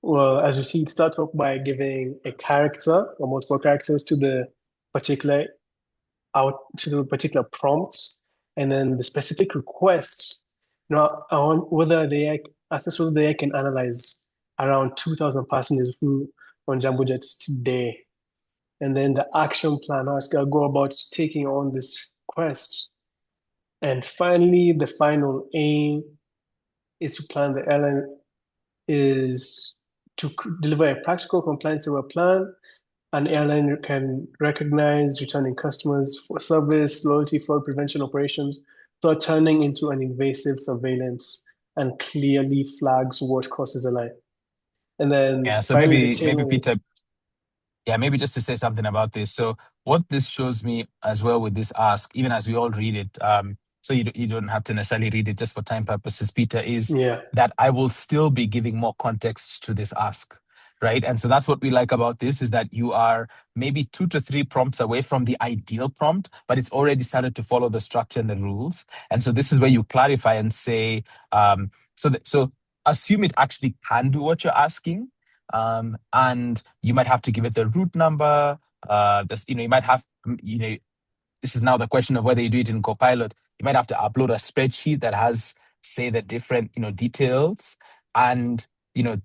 Speaker 3: Well, as you see, it starts off by giving a character or multiple characters to the particular prompt, and then the specific request. Now, I want whether the AI can analyze around 2,000 passengers who on jumbo jets today, and then the action plan, how it's gonna go about taking on this quest, and finally, the final aim is to plan the airline is to deliver a practical compliance plan. An airline can recognize returning customers for service, loyalty, fraud prevention operations, without turning into an invasive surveillance, and clearly flags what crosses the line. And then
Speaker 1: Yeah, so
Speaker 3: finally, the
Speaker 1: maybe
Speaker 3: tailwind.
Speaker 1: Peter, maybe just to say something about this. So what this shows me as well with this ask, even as we all read it, so you don't have to necessarily read it just for time purposes, Peter, is
Speaker 3: Yeah.
Speaker 1: that I will still be giving more context to this ask, right? And so that's what we like about this, is that you are maybe 2 to 3 prompts away from the ideal prompt, but it's already started to follow the structure and the rules. And so this is where you clarify and say, so assume it actually can do what you're asking. And you might have to give it the root number. You might have, this is now the question of whether you do it in Copilot. You might have to upload a spreadsheet that has, say, the different, details. And,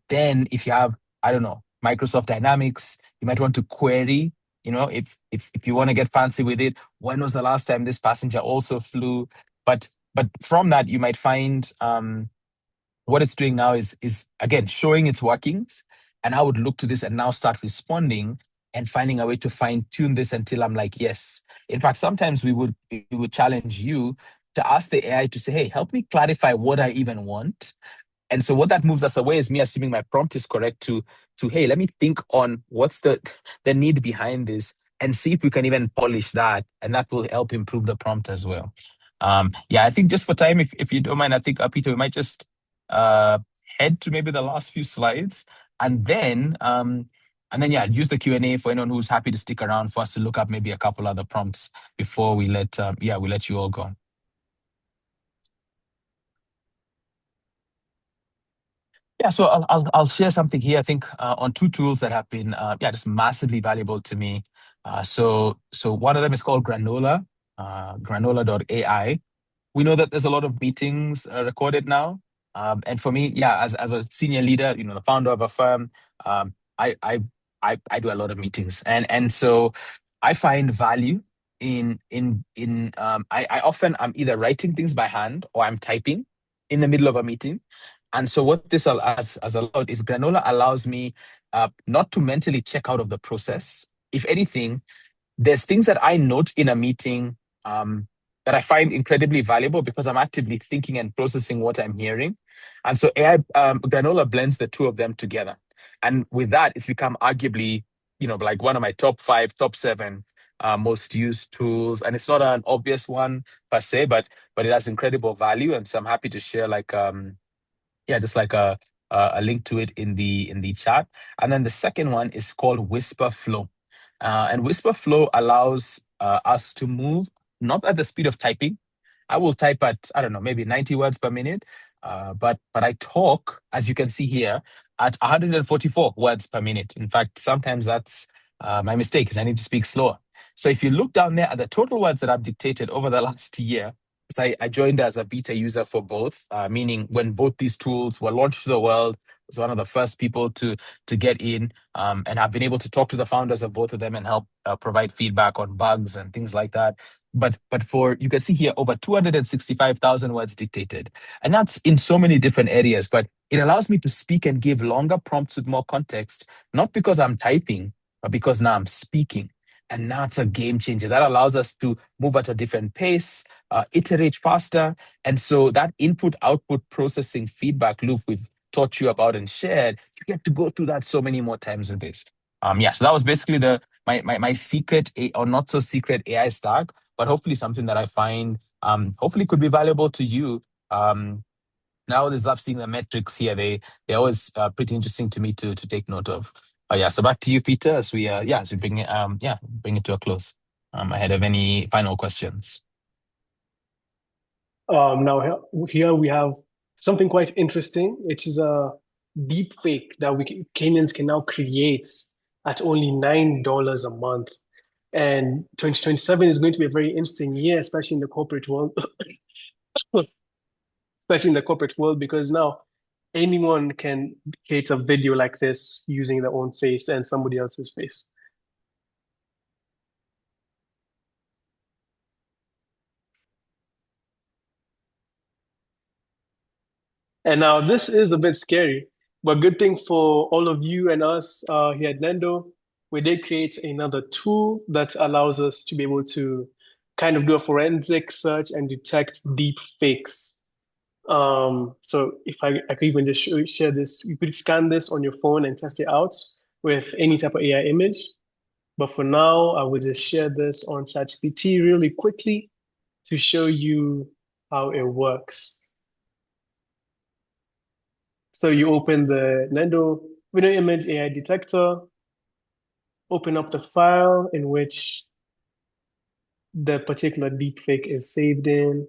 Speaker 1: then if you have, I don't know, Microsoft Dynamics, you might want to query, if you want to get fancy with it, when was the last time this passenger also flew? But from that, you might find, what it's doing now is again showing its workings, and I would look to this and now start responding and finding a way to fine tune this until I'm like, yes. In fact, sometimes we would challenge you to ask the AI to say, hey, help me clarify what I even want. And so what that moves us away is me assuming my prompt is correct to hey, let me think on what's the need behind this and see if we can even polish that, and that will help improve the prompt as well. I think just for time, if you don't mind, I think Peter, we might just head to maybe the last few slides, and then use the Q&A for anyone who's happy to stick around for us to look up maybe a couple other prompts before we let you all go. Yeah, so I'll share something here. I think on 2 tools that have been just massively valuable to me. So one of them is called Granola, granola.ai. We know that there's a lot of meetings recorded now, and for me, as a senior leader, the founder of a firm, I do a lot of meetings, and so I find value I often I'm either writing things by hand or I'm typing in the middle of a meeting. And so what this has allowed is Granola allows me not to mentally check out of the process. If anything, there's things that I note in a meeting that I find incredibly valuable because I'm actively thinking and processing what I'm hearing. And so AI Granola blends the two of them together. And with that, it's become arguably, like one of my top 5, top 7 most used tools. And it's not an obvious one per se, but it has incredible value. And so I'm happy to share just like a link to it in the chat. And then the second one is called Whisper Flow. And Whisper Flow allows us to move not at the speed of typing. I will type at, I don't know, maybe 90 words per minute. But I talk, as you can see here, at 144 words per minute. In fact, sometimes that's my mistake, because I need to speak slower. So if you look down there at the total words that I've dictated over the last year, I joined as a beta user for both, meaning when both these tools were launched to the world, I was one of the first people to get in, and have been able to talk to the founders of both of them and help provide feedback on bugs and things like that. But for, you can see here, over 265,000 words dictated, and that's in so many different areas. But it allows me to speak and give longer prompts with more context, not because I'm typing, but because now I'm speaking. And that's a game changer. That allows us to move at a different pace, iterate faster. And so that input output processing feedback loop we've taught you about and shared, you get to go through that so many more times with this. Yeah, so that was basically my secret or not so secret AI stack, but hopefully something that I find hopefully could be valuable to you. Now there's up seeing the metrics here. They're always pretty interesting to me to take note of. Yeah, so back to you, Peter, as we bring it bring it to a close. Ahead of any final questions.
Speaker 3: Now here we have something quite interesting, which is a deep fake that Kenyans can now create at only $9 a month. And 2027 is going to be a very interesting year, especially in the corporate world, especially in the corporate world, because now anyone can create a video like this using their own face and somebody else's face. And now this is a bit scary, but good thing for all of you and us here at Nendo, we did create another tool that allows us to be able to kind of do a forensic search and detect deep fakes. So if I could even just share this, you could scan this on your phone and test it out with any type of AI image. But for now, I will just share this on ChatGPT really quickly to show you how it works. So you open the Nendo video image AI detector, open up the file in which the particular deepfake is saved in.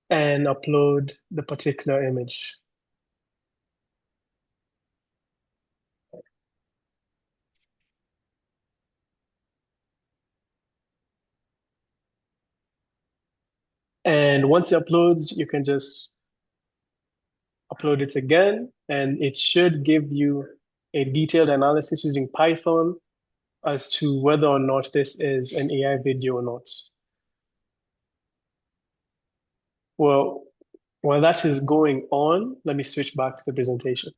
Speaker 3: And upload the particular image. And once it uploads, you can just upload it again, and it should give you a detailed analysis using Python as to whether or not this is an AI video or not. Well, while that is going on, let me switch back to the presentation.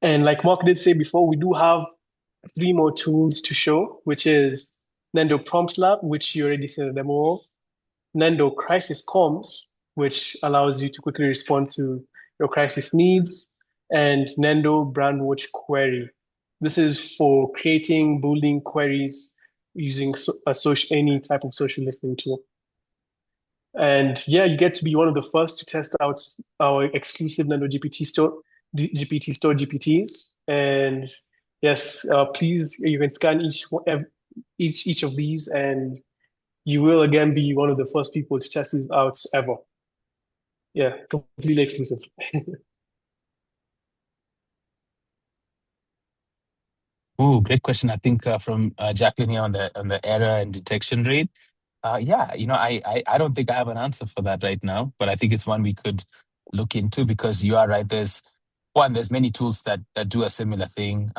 Speaker 3: And like Mark did say before, we do have 3 more tools to show, which is Nendo Prompt Lab, which you already seen the demo of, Nendo Crisis Comms, which allows you to quickly respond to your crisis needs, and Nendo Brand Watch Query. This is for creating Boolean queries using any type of social listening tool. And yeah, you get to be one of the first to test out our exclusive Nendo GPT store GPTs. And yes, please, you can scan each of these, and you will again be one of the first people to test these out ever. Yeah, completely exclusive.
Speaker 1: Oh, great question. I think from Jacqueline here on the error and detection rate. Yeah, I don't think I have an answer for that right now, but I think it's one we could look into, because you are right. There's many tools that do a similar thing,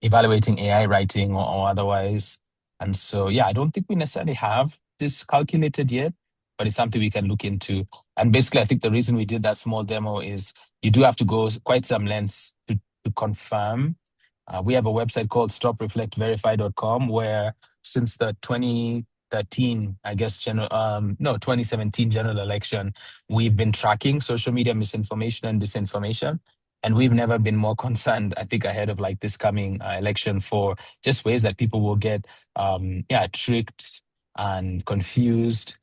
Speaker 1: evaluating AI writing or otherwise. And so, yeah, I don't think we necessarily have this calculated yet, but it's something we can look into. And basically, I think the reason we did that small demo is you do have to go quite some lengths to confirm. We have a website called stopreflectverify.com, where since the 2013, I guess, 2017 general election, we've been tracking social media misinformation and disinformation. And we've never been more concerned, I think, ahead of like this coming election, for just ways that people will get, tricked and confused,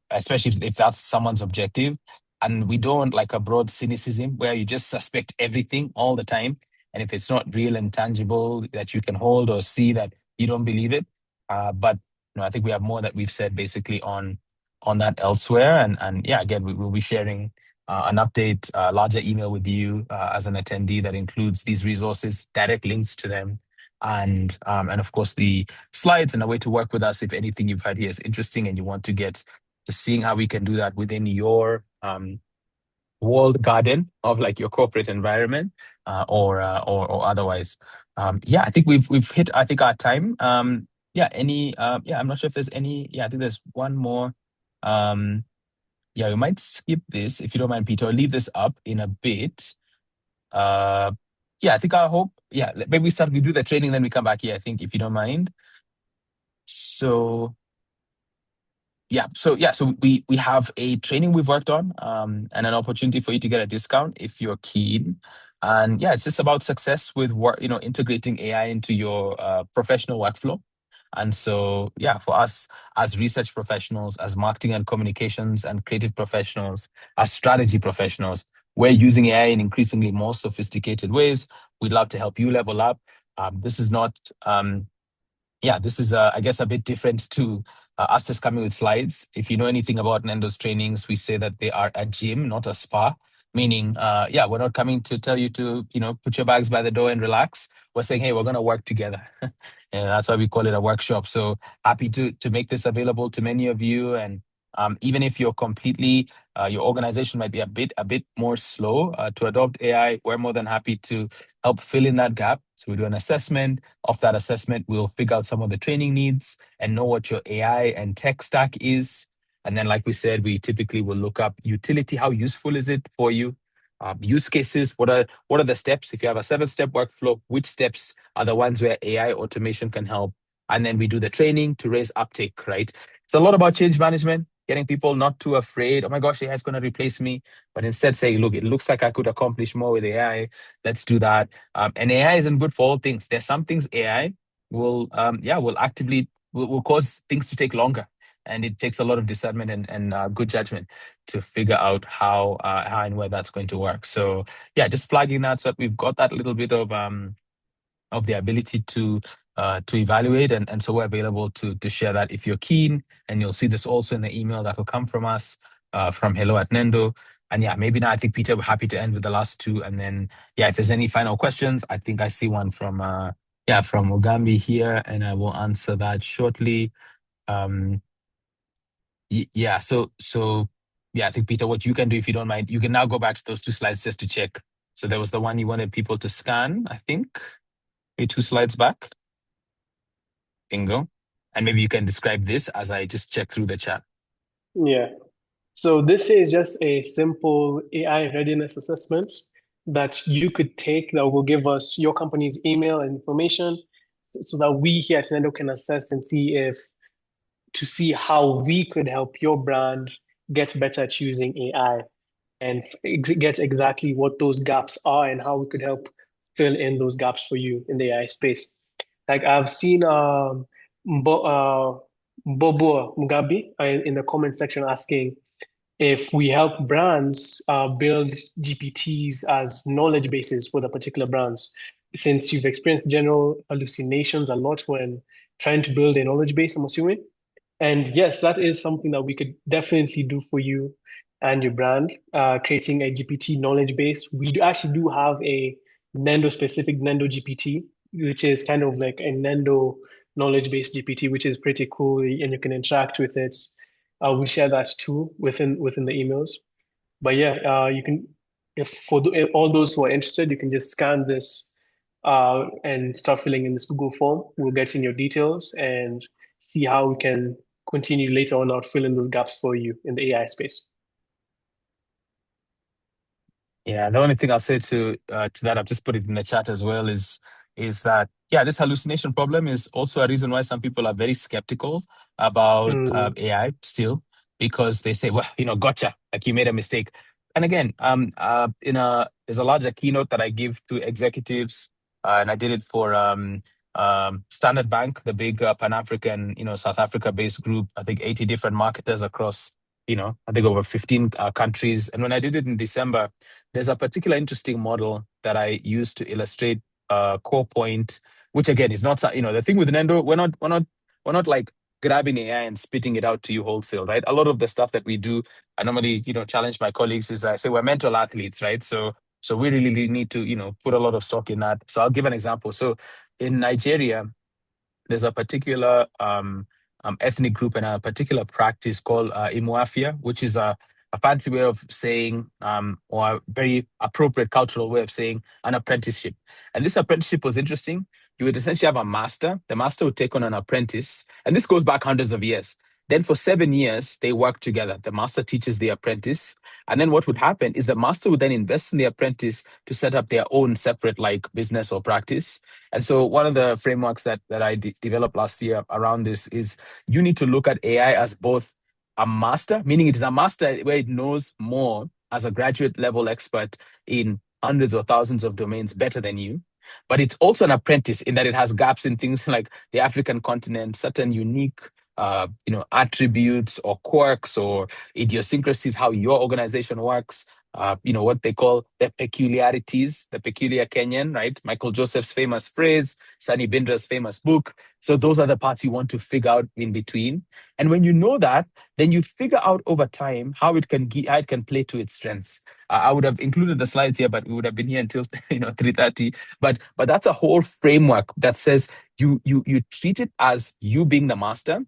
Speaker 1: especially if that's someone's objective. And we don't like a broad cynicism where you just suspect everything all the time. And if it's not real and tangible that you can hold or see, that you don't believe it. But I think we have more that we've said basically on that elsewhere. And yeah, again, we will be sharing an update, larger email with you as an attendee that includes these resources, direct links to them, and of course the slides and a way to work with us if anything you've heard here is interesting and you want to get to seeing how we can do that within your walled garden of like your corporate environment, or otherwise. Yeah, I think we've hit I think our time. Yeah, I'm not sure if there's any. Yeah, I think there's one more. Yeah, we might skip this if you don't mind, Peter. I'll leave this up in a bit. Uh, yeah, I think I hope. Yeah, maybe we do the training, then we come back here. I think if you don't mind. So so we have a training we've worked on, and an opportunity for you to get a discount if you're keen. And yeah, it's just about success with work, integrating AI into your professional workflow. And so yeah, for us as research professionals, as marketing and communications and creative professionals, as strategy professionals, we're using AI in increasingly more sophisticated ways. We'd love to help you level up. This is not this is, I guess, a bit different to us just coming with slides. If you know anything about Nendo's trainings, we say that they are a gym, not a spa. Meaning, we're not coming to tell you to, put your bags by the door and relax. We're saying, hey, we're going to work together. And that's why we call it a workshop. So happy to make this available to many of you. And even if you're completely, your organization might be a bit more slow to adopt AI, we're more than happy to help fill in that gap. So we do an assessment. Of that assessment, we'll figure out some of the training needs and know what your AI and tech stack is. And then, like we said, we typically will look up utility. How useful is it for you? Use cases. What are the steps? If you have a 7-step workflow, which steps are the ones where AI automation can help? And then we do the training to raise uptake, right? It's a lot about change management, getting people not too afraid. Oh my gosh, AI is going to replace me. But instead saying, look, it looks like I could accomplish more with AI. Let's do that. And AI isn't good for all things. There's some things AI will actively will cause things to take longer. And it takes a lot of discernment and good judgment to figure out how and where that's going to work. So yeah, just flagging that so that we've got that little bit of the ability to evaluate, and so we're available to share that if you're keen. And you'll see this also in the email that will come from us from hello@Nendo. And yeah, maybe now I think Peter, we're happy to end with the last two, and then yeah, if there's any final questions, I think I see one from from Mugambi here, and I will answer that shortly. Yeah, so yeah, I think Peter, what you can do if you don't mind, you can now go back to those two slides just to check. So there was the one you wanted people to scan, I think. Maybe 2 slides back. Bingo. And maybe you can describe this as I just check through the chat.
Speaker 3: Yeah. So this is just a simple AI readiness assessment that you could take that will give us your company's email and information so that we here at Nendo can assess and see how we could help your brand get better at using AI and get exactly what those gaps are and how we could help fill in those gaps for you in the AI space. Like I've seen Bobo Mugabe in the comment section asking if we help brands build GPTs as knowledge bases for the particular brands. Since you've experienced general hallucinations a lot when trying to build a knowledge base, I'm assuming. And yes, that is something that we could definitely do for you and your brand, creating a GPT knowledge base. Actually do have a Nendo specific Nendo GPT, which is kind of like a Nendo knowledge based GPT, which is pretty cool, and you can interact with it. We share that too within the emails. But yeah, you can, if all those who are interested, you can just scan this and start filling in this Google form. We'll get in your details and see how we can continue later on out filling those gaps for you in the AI space.
Speaker 1: Yeah, the only thing I'll say to that, I've just put it in the chat as well, is that yeah, this hallucination problem is also a reason why some people are very skeptical about AI still, because they say, well, gotcha, like you made a mistake. And again, there's a larger keynote that I give to executives, and I did it for Standard Bank, the big Pan-African, South Africa-based group. I think 80 different marketers across I think over 15 countries. And when I did it in December, there's a particular interesting model that I used to illustrate core point, which again is not, the thing with Nendo, we're not like grabbing AI and spitting it out to you wholesale, right? A lot of the stuff that we do, I normally, challenge my colleagues is I say we're mental athletes, right? So we really need to, put a lot of stock in that. So I'll give an example. So in Nigeria, there's a particular ethnic group and a particular practice called Imuafia, which is a fancy way of saying, or a very appropriate cultural way of saying an apprenticeship. And this apprenticeship was interesting. You would essentially have a master. The master would take on an apprentice. And this goes back hundreds of years. Then for 7 years, they work together. The master teaches the apprentice. And then what would happen is the master would then invest in the apprentice to set up their own separate like business or practice. And so one of the frameworks that I developed last year around this is you need to look at AI as both a master, meaning it is a master where it knows more as a graduate level expert in hundreds or thousands of domains better than you. But it's also an apprentice in that it has gaps in things like the African continent, certain unique attributes or quirks or idiosyncrasies, how your organization works, what they call the peculiarities, the peculiar Kenyan, right? Michael Joseph's famous phrase, Sunny Bindra's famous book. So those are the parts you want to figure out in between. And when you know that, then you figure out over time how it can play to its strengths. I would have included the slides here, but we would have been here until 3:30. But that's a whole framework that says you treat it as you being the master,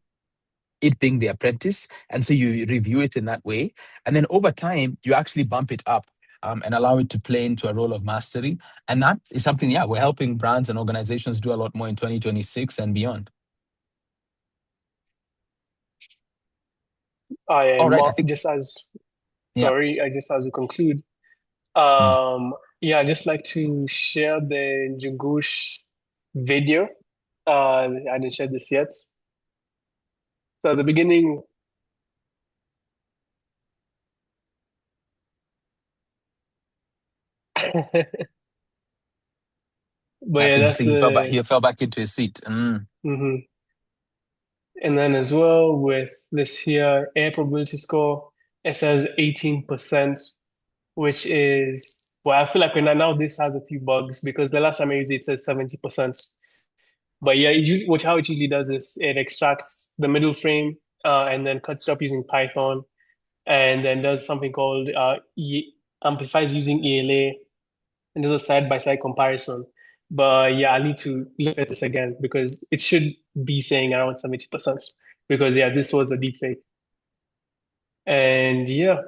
Speaker 1: it being the apprentice. And so you review it in that way. And then over time, you actually bump it up and allow it to play into a role of mastery. And that is something, we're helping brands and organizations do a lot more in 2026 and beyond. All right, I
Speaker 3: Mark,
Speaker 1: think, yeah.
Speaker 3: just as we conclude,
Speaker 1: Mm.
Speaker 3: I'd just like to share the Njugush video. I didn't share this yet. So at the beginning, but
Speaker 1: That's
Speaker 3: yeah, that's
Speaker 1: interesting.
Speaker 3: the
Speaker 1: He fell back into his seat. Mm.
Speaker 3: hmm And then as well with this here air probability score, it says 18%, which is well, I feel like when now this has a few bugs because the last time I used it, it says 70%. But yeah, how it usually does is it extracts the middle frame and then cuts it up using Python, and then does something called amplifies using ELA, and does a side by side comparison. But yeah, I need to look at this again because it should be saying around 70%. Because yeah, this was a deep fake. And yeah,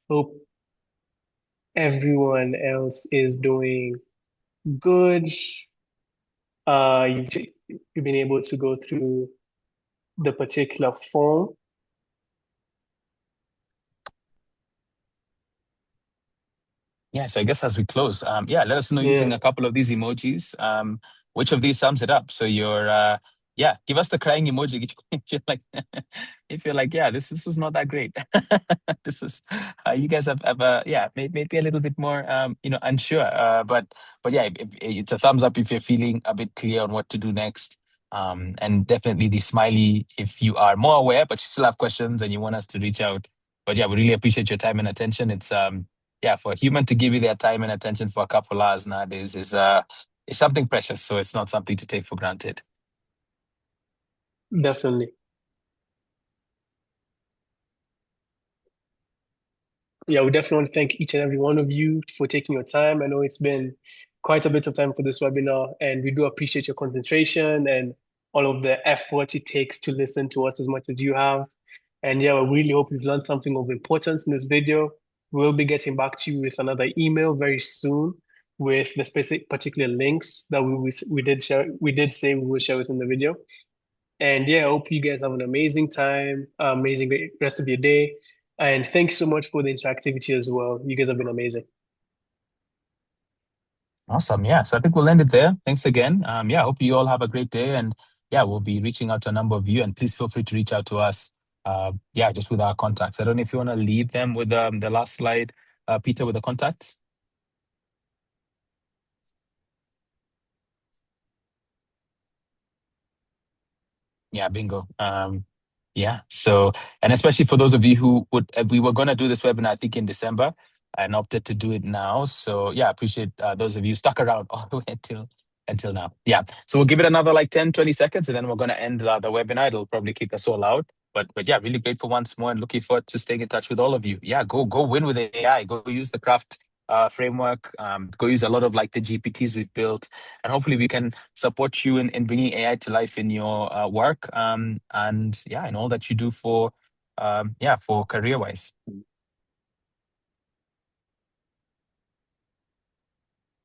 Speaker 3: hope everyone else is doing good. You've been able to go through the particular form.
Speaker 1: Yeah, so I guess as we close, let us know
Speaker 3: Yeah,
Speaker 1: using a couple of these emojis, which of these sums it up. So give us the crying emoji if you're like, yeah, this is not that great. This is, you guys have maybe a little bit more, unsure. But yeah, it's a thumbs up if you're feeling a bit clear on what to do next. And definitely the smiley if you are more aware, but you still have questions and you want us to reach out. But yeah, we really appreciate your time and attention. It's for a human to give you their time and attention for a couple hours nowadays is something precious. So it's not something to take for granted.
Speaker 3: definitely. Yeah, we definitely want to thank each and every one of you for taking your time. I know it's been quite a bit of time for this webinar, and we do appreciate your concentration and all of the effort it takes to listen to us as much as you have. And yeah, we really hope you've learned something of importance in this video. We'll be getting back to you with another email very soon with the specific particular links that we did share. We did say we will share within the video. And yeah, I hope you guys have an amazing time, amazing rest of your day. And thanks so much for the interactivity as well. You guys have been amazing.
Speaker 1: Awesome. Yeah. So I think we'll end it there. Thanks again. I hope you all have a great day. And we'll be reaching out to a number of you. And please feel free to reach out to us. Just with our contacts. I don't know if you want to leave them with the last slide, Peter, with the contacts. Yeah, bingo. Yeah. So, and especially for those of you who would, we were going to do this webinar, I think in December, and opted to do it now. So yeah, I appreciate those of you stuck around all the way until now. Yeah. So we'll give it another like 10, 20 seconds, and then we're going to end the webinar. It'll probably kick us all out. But yeah, really grateful once more and looking forward to staying in touch with all of you. Yeah, go win with AI. Go use the craft framework. Go use a lot of like the GPTs we've built, and hopefully we can support you in bringing AI to life in your work. And yeah, and all that you do for for career wise.